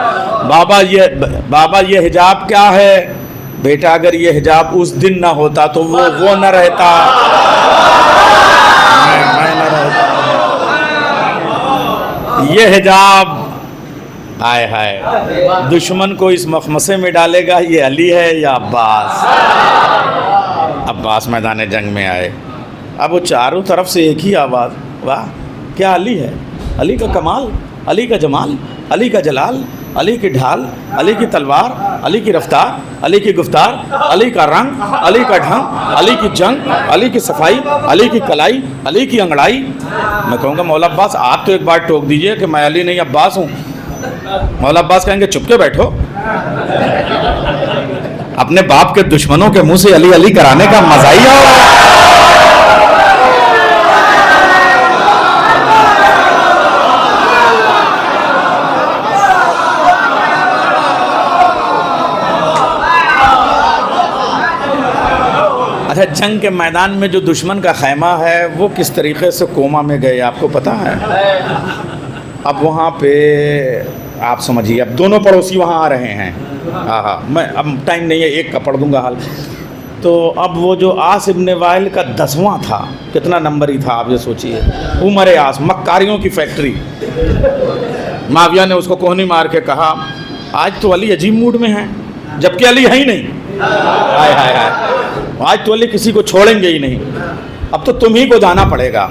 बाबा ये हिजाब क्या है? बेटा अगर ये हिजाब उस दिन ना होता तो वो न रहता, मैं न रहता। ये हिजाब हाय हाय दुश्मन को इस मखमसे में डालेगा, ये अली है या अब्बास? अब्बास मैदान जंग में आए। अब वो चारों तरफ से एक ही आवाज़, वाह क्या अली है, अली का कमाल, अली का जमाल, अली का जलाल, अली की ढाल, अली की तलवार, अली की रफ्तार, अली की गुफ्तार, अली का रंग, अली का ढंग, अली की जंग, अली की सफाई, अली की कलाई, अली की अंगड़ाई। मैं कहूँगा मौला अब्बास आप तो एक बार टोक दीजिए कि मैं अली नहीं अब्बास हूँ। मौला अब्बास कहेंगे चुप के बैठो, अपने बाप के दुश्मनों के मुंह से अली अली कराने का मजा ही आओ। अच्छा, जंग के मैदान में जो दुश्मन का खैमा है वो किस तरीके से कोमा में गए आपको पता है? अब वहाँ पे आप समझिए, अब दोनों पड़ोसी वहाँ आ रहे हैं। हाँ, मैं अब टाइम नहीं है, एक का पढ़ दूंगा हाल। तो अब वो जो आस इब्न वाइल का 10वां था, कितना नंबर ही था आप ये सोचिए, उमर आस, मक्कारियों की फैक्ट्री। माविया ने उसको कोहनी मार के कहा आज तो अली अजीब मूड में है, जबकि अली है ही नहीं। हाय हाय हाय, आज तो अली किसी को छोड़ेंगे ही नहीं, अब तो तुम ही को जाना पड़ेगा।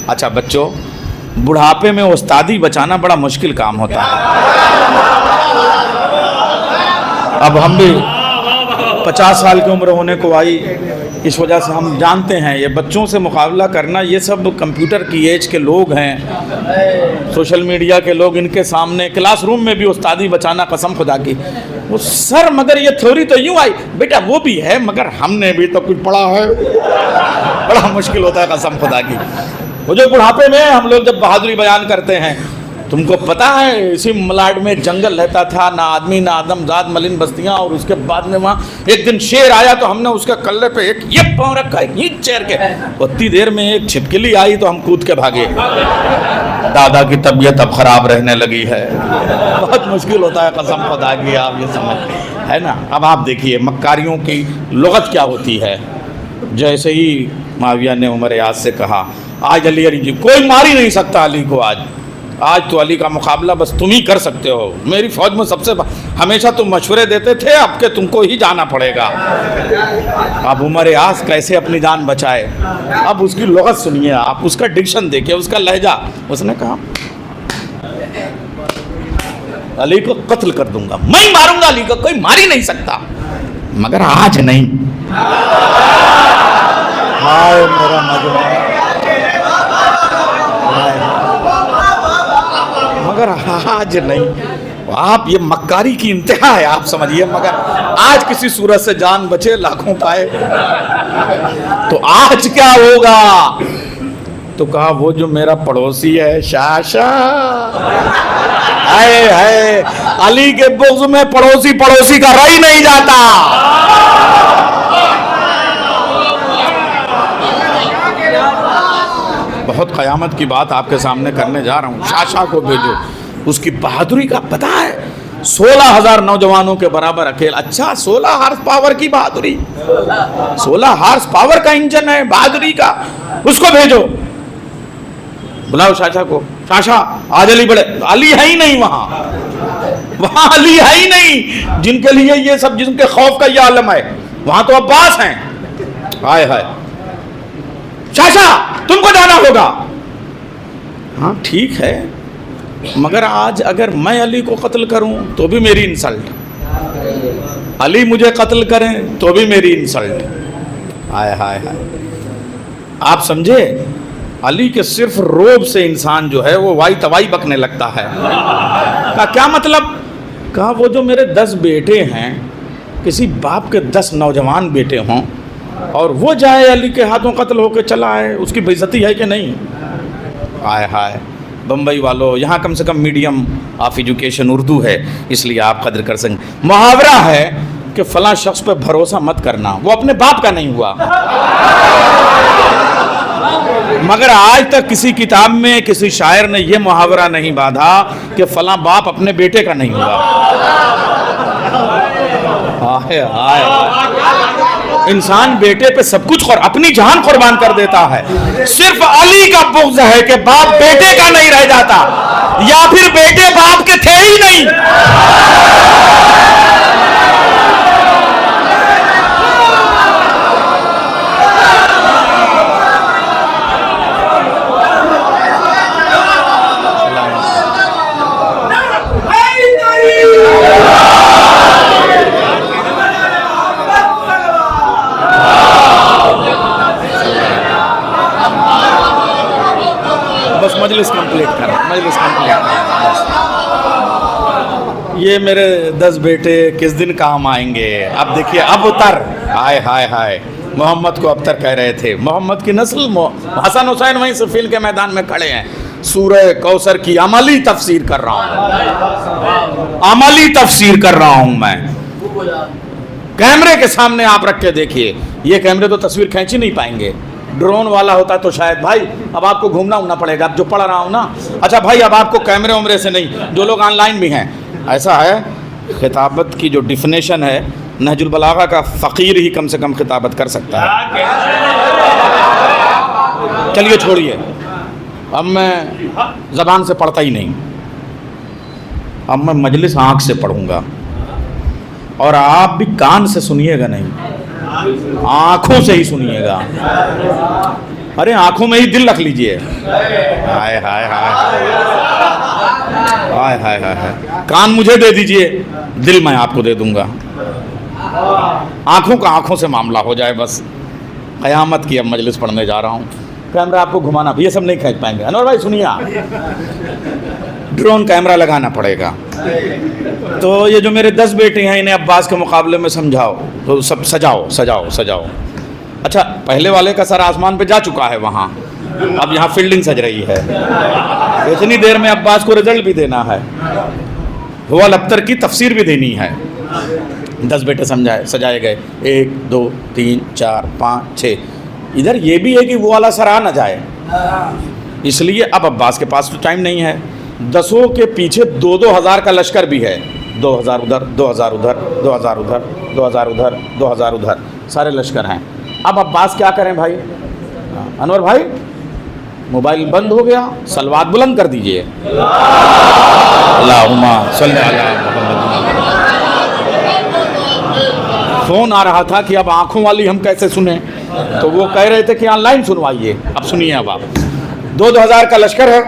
अच्छा बच्चों, बुढ़ापे में उस्तादी बचाना बड़ा मुश्किल काम होता है। अब हम भी 50 साल की उम्र होने को आई, इस वजह से हम जानते हैं ये बच्चों से मुकाबला करना, ये सब कंप्यूटर की एज के लोग हैं, सोशल मीडिया के लोग, इनके सामने क्लासरूम में भी उस्तादी बचाना कसम खुदा की। वो सर मगर ये थ्योरी तो यूँ आई, बेटा वो भी है मगर हमने भी तो कुछ पढ़ा है, बड़ा मुश्किल होता है कसम खुदा की। वो जो बुढ़ापे में हम लोग जब बहादुरी बयान करते हैं, तुमको पता है इसी मलाड में एक जंगल रहता था, ना आदमी ना आदमजाद, मलिन बस्तियाँ, और उसके बाद में वहाँ एक दिन शेर आया तो हमने उसके कल्ले पे एक ये पाँव रखा, एक ये चेर के, उतनी देर में एक छिपकली आई तो हम कूद के भागे। दादा की तबीयत अब खराब रहने लगी है, बहुत मुश्किल होता है कसम खुदा की, आप ये समझ है ना। अब आप देखिए मक्कारियों की लुगत क्या होती है। जैसे ही माविया ने उमर याद से कहा आज अली जी कोई मार ही नहीं सकता अली को, आज तो अली का मुकाबला बस तुम ही कर सकते हो, मेरी फौज में सबसे हमेशा तुम मशवरे देते थे, अब के तुमको ही जाना पड़ेगा। अब उमर यास कैसे अपनी जान बचाए, अब उसकी लुगत सुनिए आप, उसका डिक्शन देखिए, उसका लहजा। उसने कहा अली को कत्ल कर दूंगा, मैं ही मारूंगा अली को, कोई मार ही नहीं सकता, मगर आज नहीं। हाय मेरा मजनू, मगर आज नहीं। आप ये मक्कारी की इंतहा है, आप समझिए, मगर आज किसी सूरत से जान बचे लाखों पाए, तो आज क्या होगा? तो कहा वो जो मेरा पड़ोसी है शाशा, है अली के बुग़्ज़ में पड़ोसी पड़ोसी का रह ही नहीं जाता। बहुत क़यामत की बात आपके सामने करने जा रहा हूँ। शाशा को भेजो, उसकी बहादुरी का पता है, 16,000 नौजवानों के बराबर अकेला। अच्छा 16 हार्स पावर की बहादुरी, 16 हार्स पावर का इंजन है बहादुरी का, उसको भेजो, बुलाओ शाशा को। शाशा आज अली बड़े, अली है ही नहीं वहाँ अली है ही नहीं, जिनके लिए ये सब, जिनके खौफ का ये आलम है, वहाँ तो अब्बास हैं। हाय हाय, शाशा तुमको जाना होगा। हाँ ठीक है, मगर आज अगर मैं अली को कत्ल करूं तो भी मेरी इंसल्ट, अली मुझे कत्ल करें तो भी मेरी इंसल्ट। हाय हाय हाय, آپ سمجھے؟ علی کے صرف روب سے انسان جو ہے وہ وائی توائی بکنے لگتا ہے. کہا کیا مطلب؟ کہا وہ جو میرے 10 بیٹے ہیں، کسی باپ کے 10 نوجوان بیٹے ہوں اور وہ جائے علی کے ہاتھوں قتل ہو کے چلا آئے، اس کی بے عزتی ہے کہ نہیں؟ ہائے ہائے بمبئی والوں، یہاں کم سے کم میڈیم آف ایجوکیشن اردو ہے، اس لیے آپ قدر کر سکیں. محاورہ ہے کہ فلاں شخص پہ بھروسہ مت کرنا، وہ اپنے باپ کا نہیں ہوا. مگر آج تک کسی کتاب میں کسی شاعر نے یہ محاورہ نہیں باندھا کہ فلاں باپ اپنے بیٹے کا نہیں ہوا. ہائے ہائے، انسان بیٹے پہ سب کچھ اپنی جان قربان کر دیتا ہے. صرف علی کا بغض ہے کہ باپ بیٹے کا نہیں رہ جاتا، یا پھر بیٹے باپ کے تھے ہی نہیں. بس مجلس کمپلیٹ کر، مجلس کمپلیٹ کر. یہ میرے 10 بیٹے کس دن کام آئیں گے؟ اب دیکھیے اب اتر. ہائے ہائے ہائے، محمد کو ابتر کہہ رہے تھے. محمد کی نسل حسن حسین وہیں سے فیل کے میدان میں کھڑے ہیں. سورہ کوثر کی عملی تفسیر کر رہا ہوں، عملی تفسیر کر رہا ہوں میں. کیمرے کے سامنے آپ رکھ کے دیکھیے. یہ کیمرے تو تصویر کھینچ ہی نہیں پائیں گے. ڈرون والا ہوتا تو شاید بھائی اب آپ کو گھومنا ہونا پڑے گا. اب جو پڑھ رہا ہوں نا، اچھا بھائی اب آپ کو کیمرے عمرے سے نہیں، جو لوگ آن لائن بھی ہیں. ایسا ہے خطابت کی جو ڈیفینیشن ہے، نہج البلاغہ کا فقیر ہی کم سے کم خطابت کر سکتا ہے. چلیے چھوڑیے، اب میں زبان سے پڑھتا ہی نہیں، اب میں مجلس آنکھ سے پڑھوں گا. اور آپ بھی کان سے سنیے گا نہیں، آنکھوں سے ہی سنیے گا. ارے آنکھوں میں ہی دل رکھ لیجئے. ہائے ہائے ہائے ہائے ہائے ہائے. کان مجھے دے دیجئے، دل میں آپ کو دے دوں گا. آنکھوں کا آنکھوں سے معاملہ ہو جائے بس. قیامت کی اب مجلس پڑھنے جا رہا ہوں. کیمرہ آپ کو گھمانا بھی، یہ سب نہیں کھینچ پائیں گے. انور بھائی سنیے، ڈرون کیمرہ لگانا پڑے گا. تو یہ جو میرے 10 بیٹے ہیں انہیں عباس کے مقابلے میں سمجھاؤ تو سب سجاؤ سجاؤ سجاؤ. اچھا پہلے والے کا سر آسمان پہ جا چکا ہے وہاں، اب یہاں فیلڈنگ سج رہی ہے. اتنی دیر میں عباس کو رزلٹ بھی دینا ہے، ہوا الابتر کی تفسیر بھی دینی ہے. 10 بیٹے سجائے گئے، 1 2 3 4 5 6. ادھر یہ بھی ہے کہ وہ والا سر آ نہ جائے، اس لیے اب عباس کے پاس تو ٹائم نہیں ہے. 10 کے پیچھے 2 ہزار کا لشکر بھی ہے. 2000 ادھر، 2000 ادھر، 2000 ادھر، 2000 ادھر، 2000 ادھر، سارے لشکر ہیں. اب عباس کیا کریں بھائی؟ انور بھائی موبائل بند ہو گیا، صلوات بلند کر دیجئے. اللہم صلی علی محمد. فون آ رہا تھا کہ اب آنکھوں والی ہم کیسے سنیں، تو وہ کہہ رہے تھے کہ آن لائن سنوائیے. اب سنیے، اب آپ 2000 کا لشکر ہے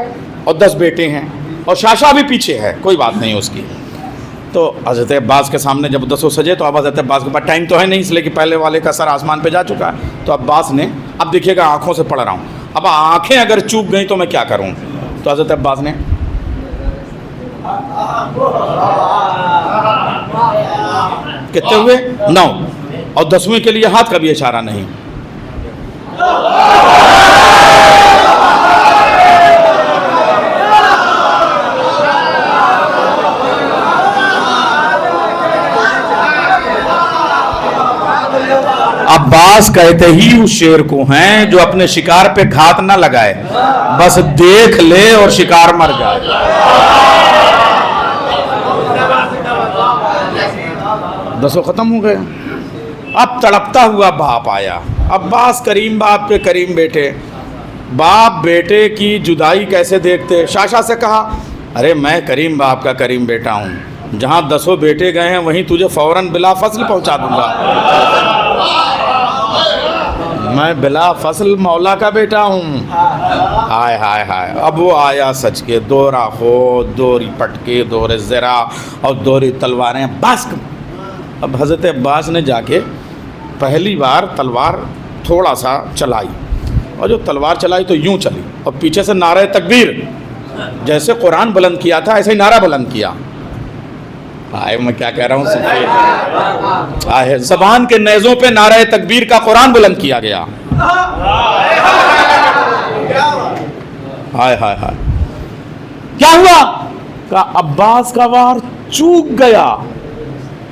اور 10 بیٹے ہیں اور شاشا بھی پیچھے ہے، کوئی بات نہیں اس کی. تو حضرت عباس کے سامنے جب 10 سجے تو اب حضرت عباس کے پاس ٹائم تو ہے نہیں، اس لیے کہ پہلے والے کا سر آسمان پہ جا چکا ہے. تو عباس نے، اب دیکھیے گا آنکھوں سے پڑھ رہا ہوں، اب آنکھیں اگر چوک گئیں تو میں کیا کروں. تو حضرت عباس نے کتنے ہوئے؟ 9، اور 10ویں کے لیے ہاتھ کا بھی اشارہ نہیں. عباس کہتے ہی اس شیر کو ہیں جو اپنے شکار پہ گھات نہ لگائے، بس دیکھ لے اور شکار مر جائے. 10 ختم ہو گئے. اب تڑپتا ہوا باپ آیا. عباس کریم باپ کے کریم بیٹے، باپ بیٹے کی جدائی کیسے دیکھتے. شاشا سے کہا ارے میں کریم باپ کا کریم بیٹا ہوں، جہاں 10 بیٹے گئے ہیں وہیں تجھے فوراً بلا فصل پہنچا دوں گا. میں بلا فصل مولا کا بیٹا ہوں. ہائے ہائے ہائے. اب وہ آیا سچ کے، دورہ خود، دوری پٹکے، دور زرا اور دوری تلواریں. بس اب حضرت عباس نے جا کے پہلی بار تلوار تھوڑا سا چلائی اور جو تلوار چلائی تو یوں چلی اور پیچھے سے نعرہ تکبیر، جیسے قرآن بلند کیا تھا ایسے ہی نعرہ بلند کیا. آئے میں کیا کہہ رہا ہوں سب آئے زبان کے نیزوں پہ نعرہ تکبیر کا قرآن بلند کیا گیا. ہائے ہائے ہائے. کیا ہوا؟ کہ عباس کا وار چوک گیا،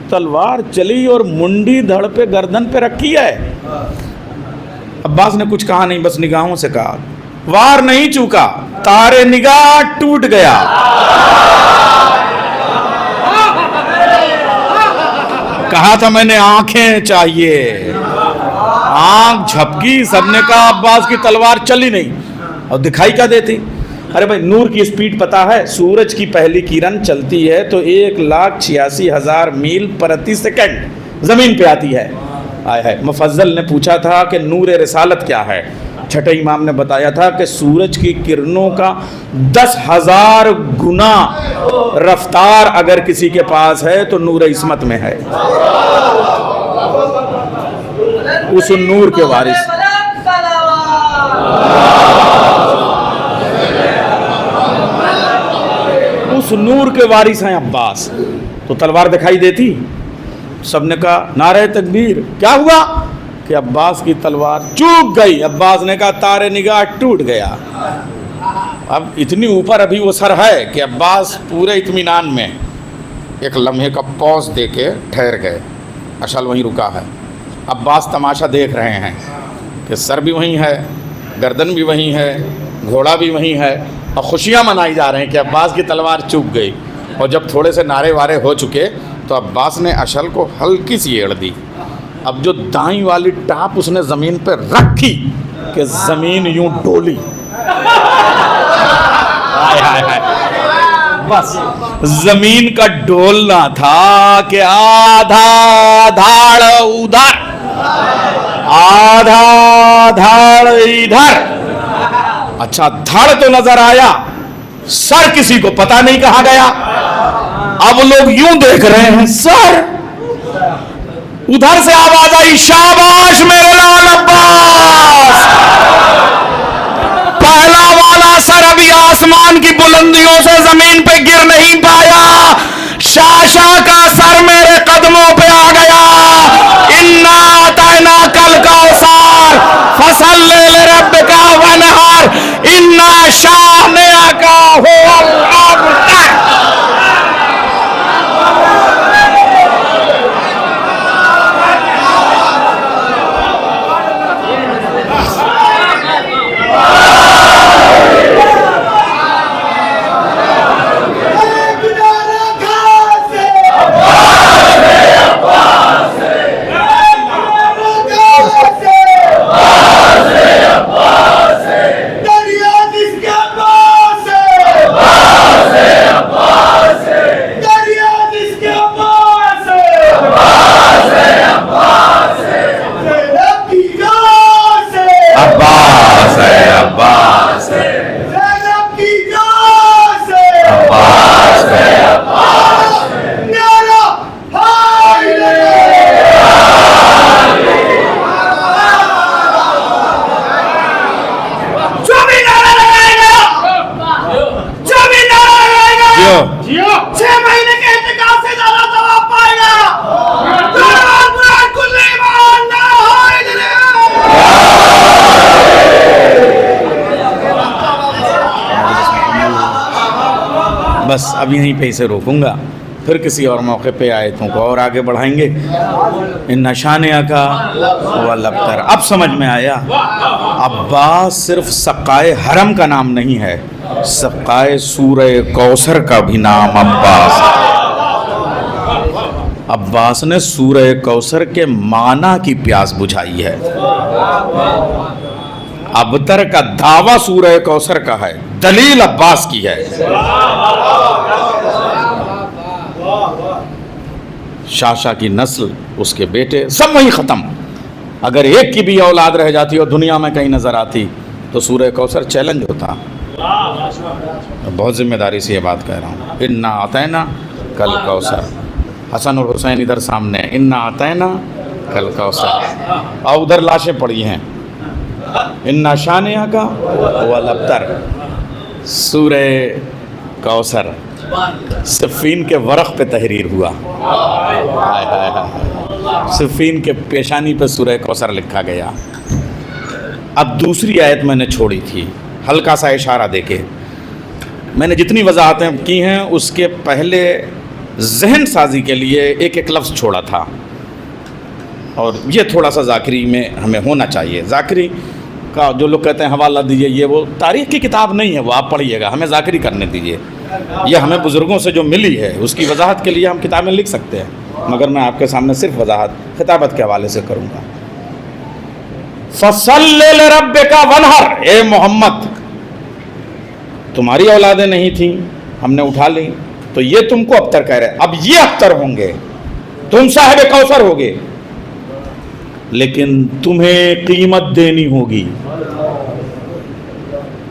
تلوار چلی اور منڈی دھڑ پہ گردن پہ رکھی ہے. عباس نے کچھ کہا نہیں، بس نگاہوں سے کہا. وار نہیں چوکا، تارے نگاہ ٹوٹ گیا. کہا تھا میں نے آنکھیں چاہیے، آنکھ جھپکی. سب نے کہا عباس کی تلوار چلی نہیں. اور دکھائی کیا دیتی؟ ارے بھائی نور کی سپیڈ پتا ہے؟ سورج کی پہلی کرن چلتی ہے تو 1,86,000 میل پرتی سیکنڈ زمین پہ آتی ہے. آئے ہے. مفضل نے پوچھا تھا کہ نور رسالت کیا ہے؟ چھٹے امام نے بتایا تھا کہ سورج کی کرنوں کا 10,000 گنا رفتار اگر کسی کے پاس ہے تو نور عصمت میں ہے. اس نور کے وارث اس نور کے وارث ہیں عباس. تو تلوار دکھائی دیتی. سب نے کہا نعرہ تکبیر. کیا ہوا؟ کہ عباس کی تلوار چوک گئی. عباس نے کہا تارے نگاہ ٹوٹ گیا. اب اتنی اوپر ابھی وہ سر ہے کہ عباس پورے اطمینان میں ایک لمحے کا پوز دے کے ٹھہر گئے. اشل وہیں رکا ہے. عباس تماشا دیکھ رہے ہیں کہ سر بھی وہیں ہے، گردن بھی وہیں ہے، گھوڑا بھی وہیں ہے، اور خوشیاں منائی جا رہے ہیں کہ عباس کی تلوار چوک گئی. اور جب تھوڑے سے نعرے وارے ہو چکے تو عباس نے اشل کو ہلکی سی ایڑ دی. اب جو دائیں والی ٹاپ اس نے زمین پہ رکھی کہ زمین یوں ڈولی. بس زمین کا ڈولنا تھا کہ آدھا دھاڑ ادھر، آدھا دھاڑ ادھر. اچھا دھڑ تو نظر آیا، سر کسی کو پتا نہیں کہاں گیا. اب لوگ یوں دیکھ رہے ہیں سر. ادھر سے آواز آئی شاباش میرے لال عباس. پہلا والا سر ابھی آسمان کی بلندیوں سے زمین پہ گر نہیں پایا، شاشا کا سر میرے قدموں پہ آ گیا. انا اعطینا کل کوثر فصلی لربک وانحر انا شانئک هو الابتر. بس اب یہیں پہ اسے روکوں گا، پھر کسی اور موقع پہ آیتوں کو اور آگے بڑھائیں گے. ان شانیہ کا والابتر. اب سمجھ میں آیا عباس صرف سقائے حرم کا نام نہیں ہے، سقائے سورہ کوثر کا بھی نام عباس. عباس نے سورہ کوثر کے معنی کی پیاس بجھائی ہے. ابتر کا دعویٰ سورہ کوثر کا ہے، دلیل عباس کی ہے. شاشا کی نسل، اس کے بیٹے سب وہی ختم. اگر ایک کی بھی اولاد رہ جاتی اور دنیا میں کہیں نظر آتی تو سورہ کوثر چیلنج ہوتا. بہت ذمہ داری سے یہ بات کہہ رہا ہوں. انا اعطینا کل کوثر. حسن اور حسین ادھر سامنے، انا اعطینا کل کوثر. اور ادھر لاشیں پڑی ہیں. इन्ना शानिया का वल अब्तर, सूरह कौसर सिफ़ीन के वरक़ पे तहरीर हुआ। हाय हाय हाय, सिफ़ीन के पेशानी पे सूरह कौसर लिखा गया। अब दूसरी आयत मैंने छोड़ी थी, हल्का सा इशारा देके मैंने जितनी वजाहतें की हैं उसके पहले जहन साजी के लिए एक एक लफ्ज़ छोड़ा था, और ये थोड़ा सा ज़ाकरी में हमें होना चाहिए। ज़ाकरी का जो लोग कहते हैं हवाला दीजिए, ये वो तारीख़ की किताब नहीं है, वो आप पढ़िएगा, हमें ज़ाकरी करने दीजिए। ये हमें बुज़ुर्गों से जो मिली है उसकी वजाहत के लिए हम किताबें लिख सकते हैं, मगर मैं आपके सामने सिर्फ वजाहत खिताबत के हवाले से करूँगा। फसल्लि लिरब्बिका वनहर, ए मोहम्मद तुम्हारी औलादें नहीं थी, हमने उठा ली, तो ये तुमको अबतर कह रहे, अब ये अबतर होंगे, तुम साहिब कौसर होगे, लेकिन तुम्हें कीमत देनी होगी,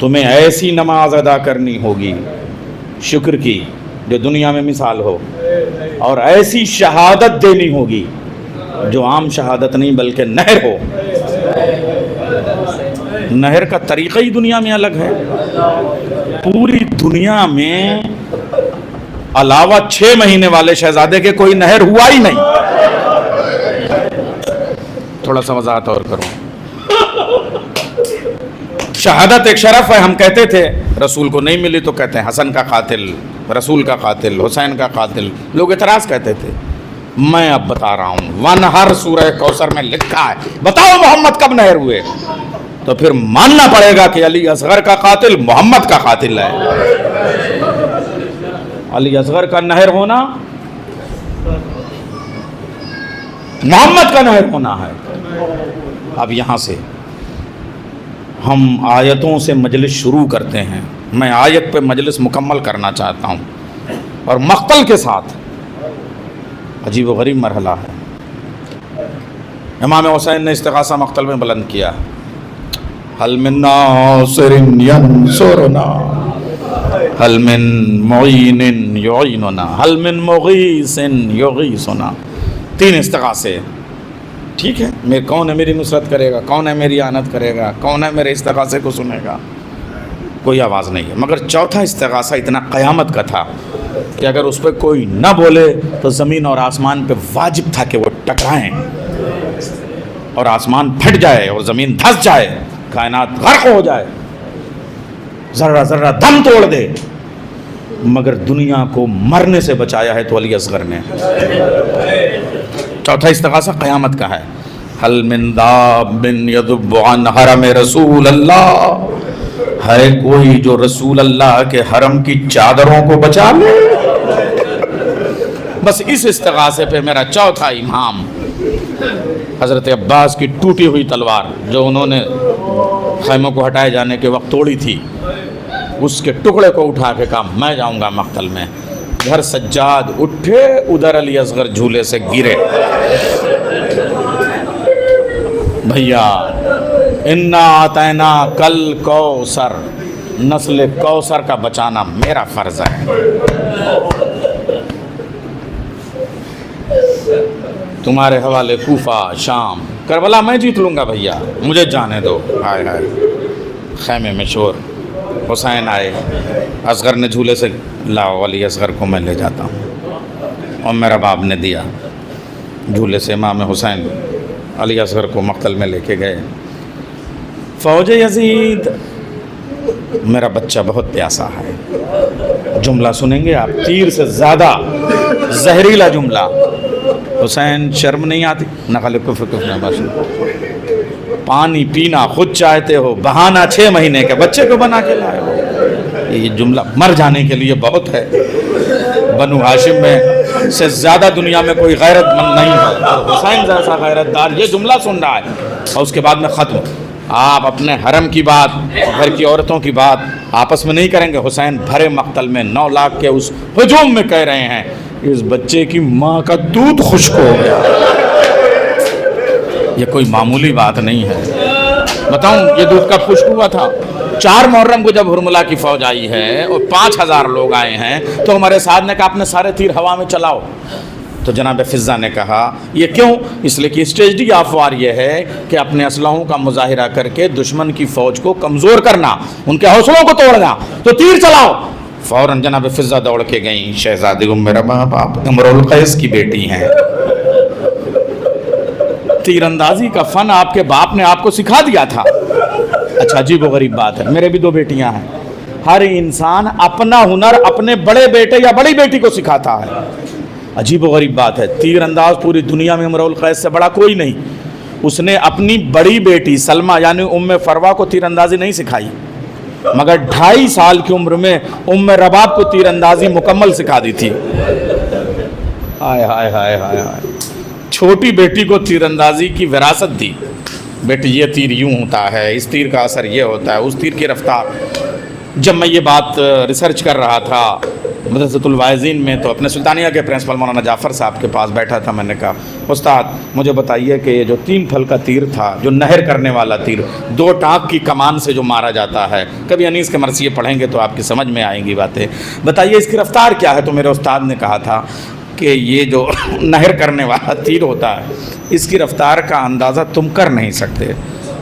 तुम्हें ऐसी नमाज अदा करनी होगी शुक्र की जो दुनिया में मिसाल हो, और ऐसी शहादत देनी होगी जो आम शहादत नहीं बल्कि नहर हो। नहर का तरीक़ा ही दुनिया में अलग है। पूरी दुनिया में अलावा 6 महीने वाले शहजादे के कोई नहर हुआ ही नहीं। थोड़ा सा वजाहत और करूं। शहादत एक शरफ है। हम कहते थे रसूल को नहीं मिली तो कहते हैं हसन का कातिल, रसूल का कातिल, हुसैन का कातिल, लोग एतराज़ कहते थे। मैं अब बता रहा हूँ, वनहर सूरह कौसर में लिखा है, बताओ मोहम्मद कब नहर हुए, तो फिर मानना पड़ेगा कि अली असगर का कातिल मोहम्मद का कातिल है। अली असगर का नहर होना मोहम्मद का नहर होना है। अब यहाँ से हम आयतों से मजलिस शुरू करते हैं। मैं आयत पे मजलिस मुकम्मल करना चाहता हूँ, और मख्तल के साथ अजीब व गरीब मरहला है। इमाम हुसैन ने इस्तिग़ासा मख्तल में बुलंद किया, हल मिन नासिरिन यंसुरना, हल मिन मुईनिन युईनुना, हल मिन मुगीसिन युगीसुना। 3 इस्तिग़ासे। ठीक है, मैं कौन है मेरी नुसरत करेगा, कौन है मेरी आनत करेगा, कौन है मेरे इस्तिग़ासे को सुनेगा, कोई आवाज़ नहीं है। मगर चौथा इस्तिग़ासा इतना क़यामत का था कि अगर उस पर कोई न बोले तो ज़मीन और आसमान पे वाजिब था कि वो टकराएं और आसमान फट जाए और ज़मीन धंस जाए, कायनात गर्क हो जाए, ज़र्रा ज़र्रा दम तोड़ दे। मगर दुनिया को मरने से बचाया है तो अली असगर ने। चौथा इस्तिग़ासा क़यामत का है, हल मिन दाब्बिन यदुब्बु अन हरम रसूल अल्लाह, है कोई जो रसूल अल्लाह के हरम की चादरों को बचा ले। बस इस इस्तिग़ासे पे मेरा चौथा इमाम हज़रत अब्बास की टूटी हुई तलवार जो उन्होंने खैमों को हटाए जाने के वक्त तोड़ी थी, उसके टुकड़े को उठा के कहा मैं जाऊंगा मख्तल में। घर सज्जाद उठे, उधर अली असगर झूले से गिरे। भैया इन्ना आतैना कल कौसर, नस्ल कौसर का बचाना मेरा फ़र्ज़ है। तुम्हारे हवाले कूफा, शाम, करबला मैं जीत लूँगा भैया, मुझे जाने दो। हाय हाय, खैमे में शोर। हुसैन आए, असगर ने झूले से लाओ अली असगर को मैं ले जाता हूँ, और मेरा बाप ने दिया झूले से। इमाम हुसैन अली असगर को मख्तल में लेके गए। फ़ौज यज़ीद, मेरा बच्चा बहुत प्यासा है। जुमला सुनेंगे आप, तीर से ज़्यादा जहरीला जुमला। हुसैन शर्म नहीं आती, नक़ल कुफ़्र पानी पीना खुद चाहते हो, बहाना 6 महीने के बच्चे को बना के लाए हो। ये जुमला मर जाने के लिए बहुत है। बनु हाशिम में से ज़्यादा दुनिया में कोई गैरतमंद नहीं है, हुसैन जैसा गैरतदार। ये जुमला सुन रहा है और उसके बाद में ख़त्म। आप अपने हरम की बात, घर की औरतों की बात आपस में नहीं करेंगे। हुसैन भरे मक्तल में 9 लाख के उस हुजूम में कह रहे हैं, इस बच्चे की माँ का दूध खुश्क हो गया। ये कोई मामूली बात नहीं है। बताऊं, ये दूध कब खुश्क हुआ था? 4 मुहर्रम को जब हुरमुला की फ़ौज आई है और 5000 लोग आए हैं, तो हमारे साथ ने कहा अपने सारे तीर हवा में चलाओ। تو جناب فضہ نے کہا یہ کیوں؟ اس لیے کہ اسٹریٹجی آف وار یہ ہے کہ اپنے اسلحوں کا مظاہرہ کر کے دشمن کی فوج کو کمزور کرنا، ان کے حوصلوں کو توڑنا، تو تیر چلاؤ۔ فوراً جناب فضہ دوڑ کے گئیں۔ شہزادی ام رباب آپ امرؤ القیس کی بیٹی ہیں، تیر اندازی کا فن آپ کے باپ نے آپ کو سکھا دیا تھا۔ اچھا عجیب و غریب بات ہے، میرے بھی 2 بیٹیاں ہیں۔ ہر انسان اپنا ہنر اپنے بڑے بیٹے یا بڑی بیٹی کو سکھاتا ہے۔ عجیب و غریب بات ہے، تیر انداز پوری دنیا میں امرؤ القیس سے بڑا کوئی نہیں۔ اس نے اپنی بڑی بیٹی سلمہ یعنی ام فروا کو تیر اندازی نہیں سکھائی، مگر 2.5 سال کی عمر میں ام رباب کو تیر اندازی مکمل سکھا دی تھی۔ ہائے ہائے ہائے ہائے ہائے، چھوٹی بیٹی کو تیر اندازی کی وراثت دی، بیٹی یہ تیر یوں ہوتا ہے، اس تیر کا اثر یہ ہوتا ہے، اس تیر کی رفتار۔ جب میں یہ بات ریسرچ کر رہا تھا مدرسۃ الواعظین میں تو اپنے سلطانیہ کے پرنسپل مولانا جعفر صاحب کے پاس بیٹھا تھا، میں نے کہا استاد مجھے بتائیے کہ یہ جو 3 پھل کا تیر تھا، جو نہر کرنے والا تیر، 2 ٹانک کی کمان سے جو مارا جاتا ہے، کبھی انیس کے مرثیے پڑھیں گے تو آپ کی سمجھ میں آئیں گی باتیں، بتائیے اس کی رفتار کیا ہے؟ تو میرے استاد نے کہا تھا کہ یہ جو نہر کرنے والا تیر ہوتا ہے اس کی رفتار کا اندازہ تم کر نہیں سکتے۔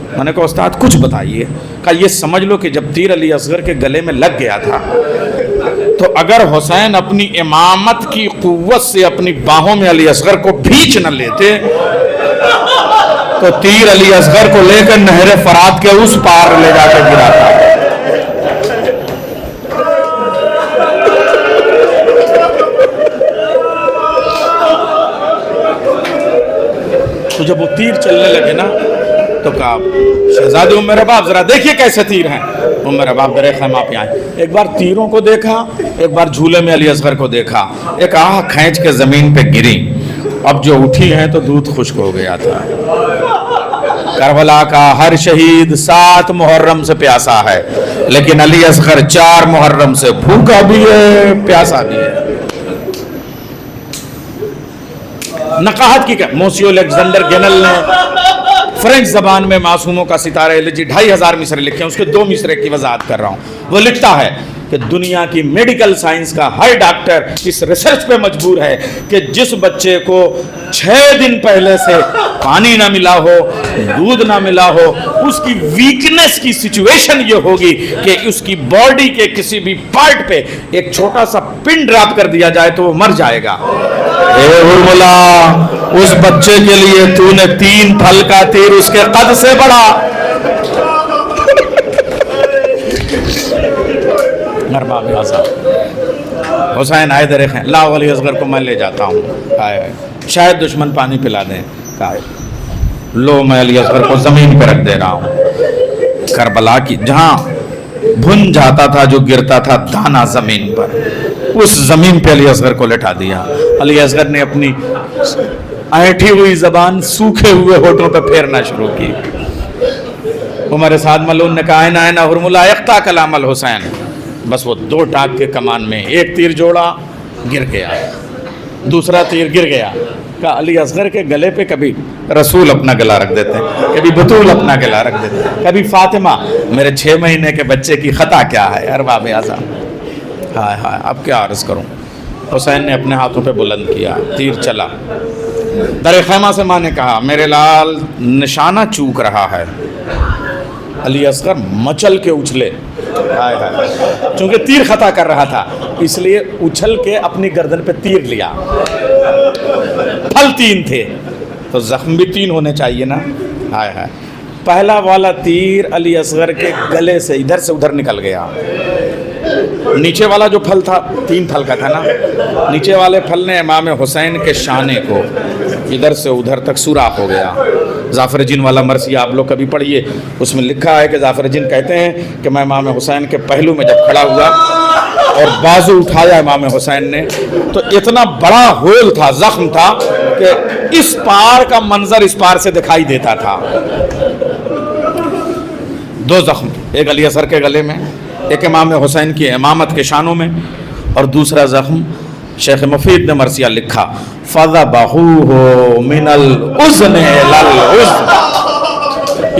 میں نے کہا استاد کچھ بتائیے۔ کہا یہ سمجھ لو کہ جب تیر علی اصغر کے گلے میں لگ گیا تھا تو اگر حسین اپنی امامت کی قوت سے اپنی باہوں میں علی اصغر کو بھینچ نہ لیتے تو تیر علی اصغر کو لے کر نہر فرات کے اس پار لے جا کے گراتا۔ تو جب وہ تیر چلنے لگے نا تو کہا شہزادی ام رباب ذرا دیکھیے کیسے تیر ہیں۔ ام رباب درے خیمہ پہ آئیں، ایک بار تیروں کو دیکھا، ایک بار جھولے میں علی اصغر کو دیکھا، ایک آہ کھینچ کے زمین پہ گری، اب جو اٹھی ہیں تو دودھ خشک ہو گیا تھا۔ کربلا کا ہر شہید 7 محرم سے پیاسا ہے، لیکن علی اصغر 4 محرم سے بھوکا بھی ہے پیاسا بھی ہے۔ نقاہت کی کیا موسیو الیگزینڈر گینل نے فرینچ زبان میں معصوموں کا ستارہ ایلیجی 2500 مصرے لکھے ہیں، اس کے 2 مصرے کی وضاحت کر رہا ہوں۔ وہ لکھتا ہے کہ دنیا کی میڈیکل سائنس کا ہر ڈاکٹر اس ریسرچ پہ مجبور ہے کہ جس بچے کو 6 دن پہلے سے پانی نہ ملا ہو، دودھ نہ ملا ہو، اس کی ویکنس کی سچویشن یہ ہوگی کہ اس کی باڈی کے کسی بھی پارٹ پہ ایک چھوٹا سا پن ڈراپ کر دیا جائے تو وہ مر جائے گا۔ اے ارملا، اس بچے کے لیے تو نے 3 پھل کا تیر اس کے قد سے بڑا۔ حسین آئے درے خیں، لا علی اصغر کو میں لے جاتا ہوں، آئے شاید دشمن پانی پلا دیں، کہا لو میں علی اصغر کو زمین پہ رکھ دے رہا ہوں۔ کربلا کی جہاں بھن جاتا تھا، جو گرتا تھا دانا زمین پر، اس زمین پہ علی اصغر کو لٹا دیا۔ علی اصغر نے اپنی اینٹھی ہوئی زبان سوکھے ہوئے ہونٹوں پہ پھیرنا شروع کی۔ عمر سعد ملعون نے کہا اینا اینا ہرملا یقطع کلام الحسین، بس وہ 2 ٹانک کے کمان میں ایک تیر جوڑا، گر گیا، دوسرا تیر گر گیا۔ کہا علی اصغر کے گلے پہ کبھی رسول اپنا گلا رکھ دیتے، کبھی بطول اپنا گلا رکھ دیتے، کبھی فاطمہ۔ میرے 6 مہینے کے بچے کی خطا کیا ہے ارباب اعظم؟ ہائے ہائے اب کیا عرض کروں۔ حسین نے اپنے ہاتھوں پہ بلند کیا، تیر چلا۔ در خیمہ سے ماں نے کہا میرے لال نشانہ چوک رہا ہے۔ علی اصغر مچل کے اچھلے، چونکہ تیر خطا کر رہا تھا اس لیے اچھل کے اپنی گردن پہ تیر لیا۔ پھل 3 تھے تو زخم بھی 3 ہونے چاہیے نا۔ ہائے ہائے، پہلا والا تیر علی اصغر کے گلے سے ادھر سے ادھر نکل گیا۔ نیچے والا جو پھل تھا 3 پھل کا تھا نا، نیچے والے پھل نے امام حسین کے شانے کو ادھر سے ادھر تک سوراخ ہو گیا۔ ظافر جین والا مرثیہ آپ لوگ کبھی پڑھیے، اس میں لکھا ہے کہ ظافر جین کہتے ہیں کہ میں امام حسین کے پہلو میں جب کھڑا ہوا اور بازو اٹھایا امام حسین نے تو اتنا بڑا ہول تھا، زخم تھا کہ اس پار کا منظر اس پار سے دکھائی دیتا تھا۔ 2 زخم، ایک علی اصغر کے گلے میں، ایک امام حسین کی امامت کے شانوں میں، اور دوسرا زخم شیخ مفید نے مرثیہ لکھا فَذَبَحُوهُ مِنَ الْأُذْنِ إِلَى الْأُذْنِ،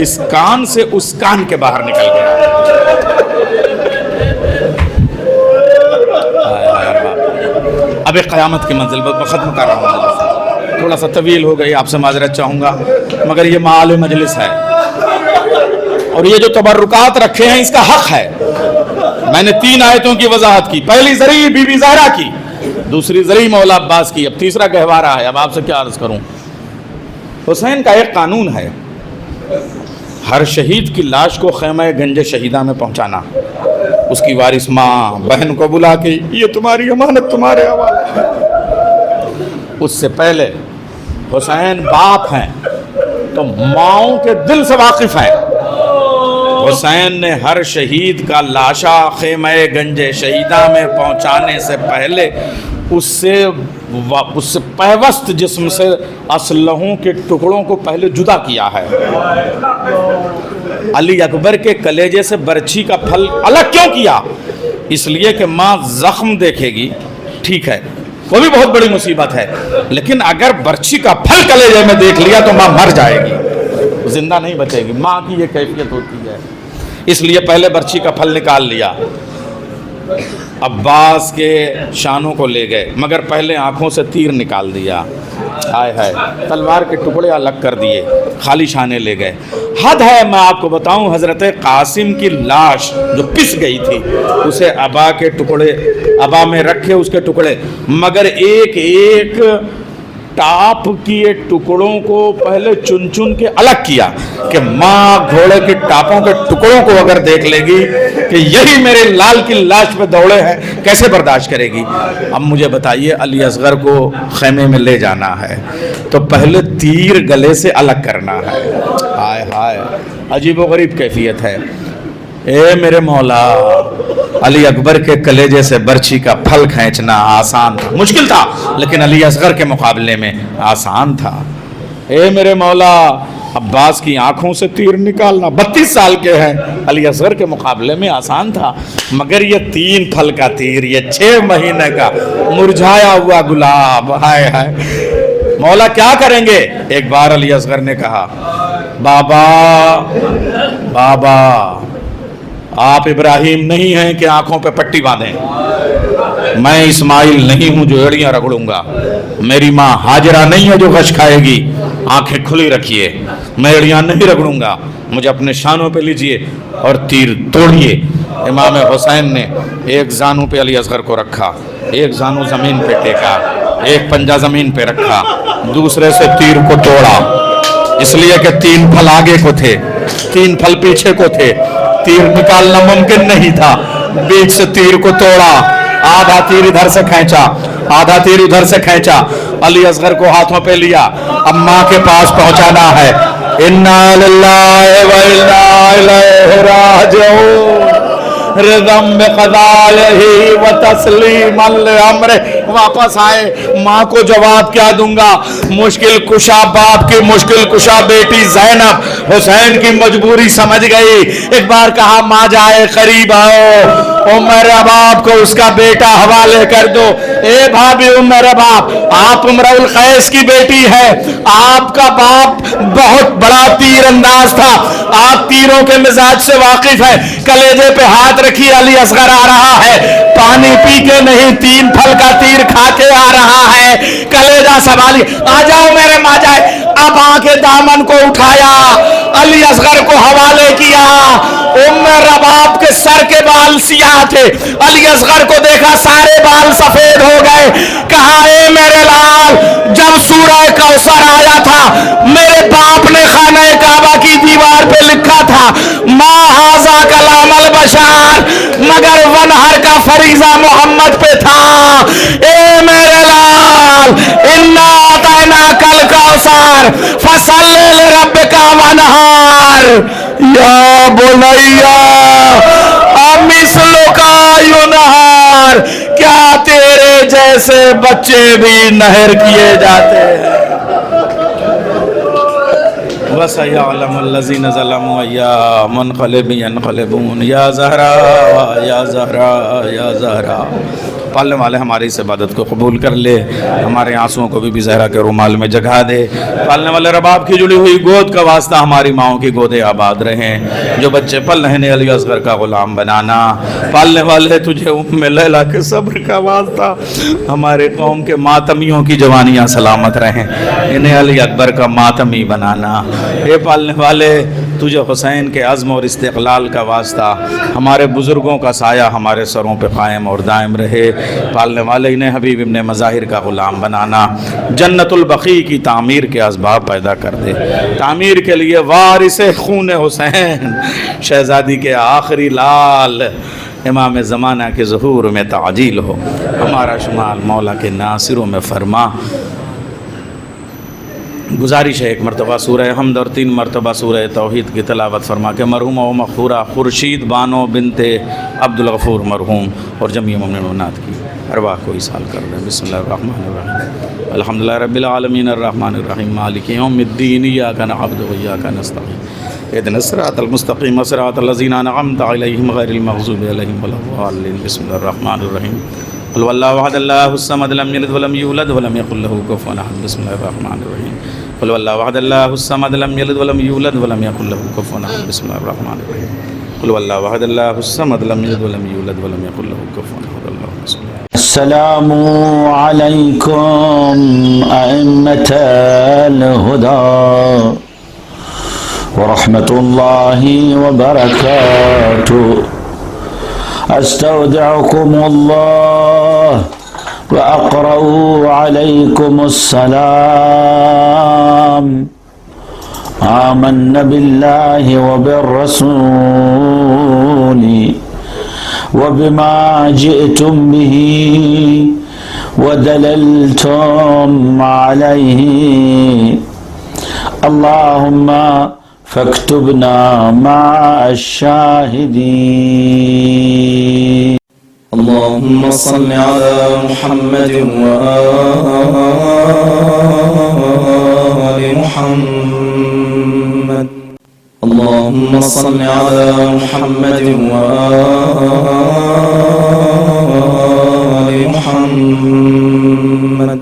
اس کان سے اس کان کے باہر نکل گیا۔ اب ایک قیامت کی منزل پر ختم کر رہا ہوں، تھوڑا سا طویل ہو گئی، آپ سے معذرت چاہوں گا، مگر یہ معال مجلس ہے اور یہ جو تبرکات رکھے ہیں اس کا حق ہے۔ میں نے 3 آیتوں کی وضاحت کی، پہلی ذریعہ بی بی زہرا کی، دوسری ذریعہ مولا عباس کی، اب تیسرا گہوارہ ہے۔ اب آپ سے کیا عرض کروں، حسین کا ایک قانون ہے، ہر شہید کی لاش کو خیمہ گنج شہیدہ میں پہنچانا، اس کی وارث ماں بہن کو بلا کے یہ تمہاری امانت تمہارے حوالے ہے۔ اس سے پہلے حسین باپ ہیں تو ماؤں کے دل سے واقف ہیں۔ حسین نے ہر شہید کا لاشا خیمہ گنج شہیدہ میں پہنچانے سے پہلے اس سے پیوست جسم سے اسلحوں کے ٹکڑوں کو پہلے جدا کیا ہے۔ علی اکبر کے کلیجے سے برچھی کا پھل الگ کیوں کیا؟ اس لیے کہ ماں زخم دیکھے گی، ٹھیک ہے وہ بھی بہت بڑی مصیبت ہے، لیکن اگر برچھی کا پھل کلیجے میں دیکھ لیا تو ماں مر جائے گی، زندہ نہیں بچے گی۔ ماں کی یہ کیفیت ہوتی ہے، اس لیے پہلے برچھی کا پھل نکال لیا۔ عباس کے شانوں کو لے گئے، مگر پہلے آنکھوں سے تیر نکال دیا، ہائے ہائے، تلوار کے ٹکڑے الگ کر دیے، خالی شانے لے گئے۔ حد ہے، میں آپ کو بتاؤں، حضرت قاسم کی لاش جو پس گئی تھی اسے ابا کے ٹکڑے، ابا میں رکھے اس کے ٹکڑے، مگر ایک ایک ٹاپ کیے ٹکڑوں کو پہلے چن چن کے الگ کیا کہ ماں گھوڑے کے ٹاپوں کے ٹکڑوں کو اگر دیکھ لے گی کہ یہی میرے لال کی لاش پہ دوڑے ہیں، کیسے برداشت کرے گی؟ اب مجھے بتائیے، علی اصغر کو خیمے میں لے جانا ہے تو پہلے تیر گلے سے الگ کرنا ہے، ہائے ہائے، عجیب و غریب کیفیت ہے۔ اے میرے مولا، علی اکبر کے کلیجے سے برچھی کا پھل کھینچنا آسان تھا، مشکل تھا، لیکن علی اصغر کے مقابلے میں آسان تھا۔ اے میرے مولا، عباس کی آنکھوں سے تیر نکالنا 32 سال کے ہیں، علی اصغر کے مقابلے میں آسان تھا، مگر یہ 3 پھل کا تیر، یہ 6 مہینے کا مرجھایا ہوا گلاب، ہائے ہائے، مولا کیا کریں گے؟ ایک بار علی اصغر نے کہا، بابا بابا آپ ابراہیم نہیں ہیں کہ آنکھوں پہ پٹی باندھیں، میں اسماعیل نہیں ہوں جو ایڑیاں رگڑوں گا، میری ماں ہاجرہ نہیں ہے جو غش کھائے گی، آنکھیں کھلی رکھیے، میں ایڑیاں نہیں رگڑوں گا، مجھے اپنے شانوں پہ لیجئے اور تیر توڑیے۔ امام حسین نے ایک زانو پہ علی اصغر کو رکھا، ایک زانو زمین پہ ٹیکا، ایک پنجہ زمین پہ رکھا، دوسرے سے تیر کو توڑا، اس لیے کہ 3 پھل آگے کو تھے، 3 پھل پیچھے کو تھے، تیر نکالنا ممکن نہیں تھا، بیچ سے تیر کو توڑا، آدھا تیر ادھر سے کھینچا، آدھا تیر ادھر سے کھینچا، علی اصغر کو ہاتھوں پہ لیا، اب ماں کے پاس پہنچانا ہے۔ انا للہ و انا الیہ راجعون، رضم بقضائہ و تسلیما لامرہ، واپس آئے، ماں کو جواب کیا دوں گا؟ مشکل کشا باپ کی مشکل کشا بیٹی زینب حسین کی مجبوری سمجھ گئی، ایک بار کہا ماں جائے قریب آؤ، عمر رباب کو اس کا بیٹا حوالے کر دو۔ اے بھابی عمر رباب، آپ امرؤ القیس کی بیٹی ہے، آپ کا باپ بہت بڑا تیر انداز تھا، آپ تیروں کے مزاج سے واقف ہے، کلیجے پہ ہاتھ رکھی، علی اصغر آ رہا ہے، پانی پی کے نہیں 3 پھل کا تیر کھا کے آ رہا ہے، کلیجہ سنبھالی، آ جاؤ میرے ماں جائے، اب آ کے دامن کو اٹھایا، علی اصغر کو حوالے کیا، عمر رباب کے سر کے بال سیاہ تھے، علی اصغر کو دیکھا سارے بال سفید ہو گئے، کہا اے میرے لال، جب سورہ کوثر آیا تھا میرے باپ نے خانہ کعبہ کی دیوار پہ لکھا تھا ما ھذا کلام البشر، مگر ونہر کا فریضہ محمد پہ تھا۔ اے میرے لال، انا اعطیناک الکوثر فصل لربک وانحر، یا بنیا امثلک ینہر، کیا تیرے جیسے بچے بھی نہر کیے جاتے ہیں؟ وَسَيَعْلَمُ الَّذِينَ ظَلَمُوا أَيَّ مُنْقَلِبٍ يَنْقَلِبُونَ۔ یا زہرا یا زہرا یا زہرا، پالنے والے ہماری اس عبادت کو قبول کر لے، ہمارے آنسوؤں کو بھی زہرا کے رومال میں جگا دے۔ پالنے والے رباب کی جڑی ہوئی گود کا واسطہ ہماری ماؤں کی گودیں آباد رہیں، جو بچے پل رہے ہیں علی اصغر کا غلام بنانا۔ پالنے والے تجھے ام لیلا کے صبر کا واسطہ ہمارے قوم کے ماتمیوں کی جوانیاں سلامت رہیں، انہیں علی اکبر کا ماتمی بنانا۔ اے پالنے والے تجھے حسین کے عزم اور استقلال کا واسطہ ہمارے بزرگوں کا سایہ ہمارے سروں پہ قائم اور دائم رہے۔ پالنے والے انہیں حبیب ابن مظاہر کا غلام بنانا، جنت البقیع کی تعمیر کے اسباب پیدا کر دے، تعمیر کے لیے وارث خون حسین شہزادی کے آخری لال امام زمانہ کے ظہور میں تعجیل ہو، ہمارا شمال مولا کے ناصروں میں فرما۔ گزارش ہے ایک مرتبہ سورہ حمد اور 3 مرتبہ سورہ توحید کی تلاوت فرما کے مرحوم و مغفورہ خورشید بانو بنت عبدالغفور مرحوم اور جمیع مومنات کی ارواح کو ایصال کر لیں۔ بسم اللہ الرحمن الرحیم، الحمدللہ رب العالمین الرحمن الرحیم مالک یوم الدین، ایاک نعبد و ایاک نستعین، اهدنا الصراط المستقیم صراط الذین انعمت علیہم غیر المغضوب علیہم ولا الضالین۔ بسم اللہ الرحمن الرحیم، قل هو الله احد الله الصمد لم يلد ولم يولد ولم يكن له كفوا احد۔ بسم الله الرحمن الرحيم، قل هو الله احد الله الصمد لم يلد ولم يولد ولم يكن له كفوا احد۔ بسم الله الرحمن الرحيم، قل هو الله احد الله الصمد لم يلد ولم يولد ولم يكن له كفوا احد۔ اللهم صل على السلام عليكم أئمة الهدى ورحمة الله وبركاته، استودعكم الله وأقرأ عليكم السلام، آمنا بالله وبالرسول وبما جئتم به ودللتم عليه، اللهم فاكتبنا مع الشاهدين۔ اللهم صل على محمد وآل محمد، اللهم صل على محمد وآل محمد،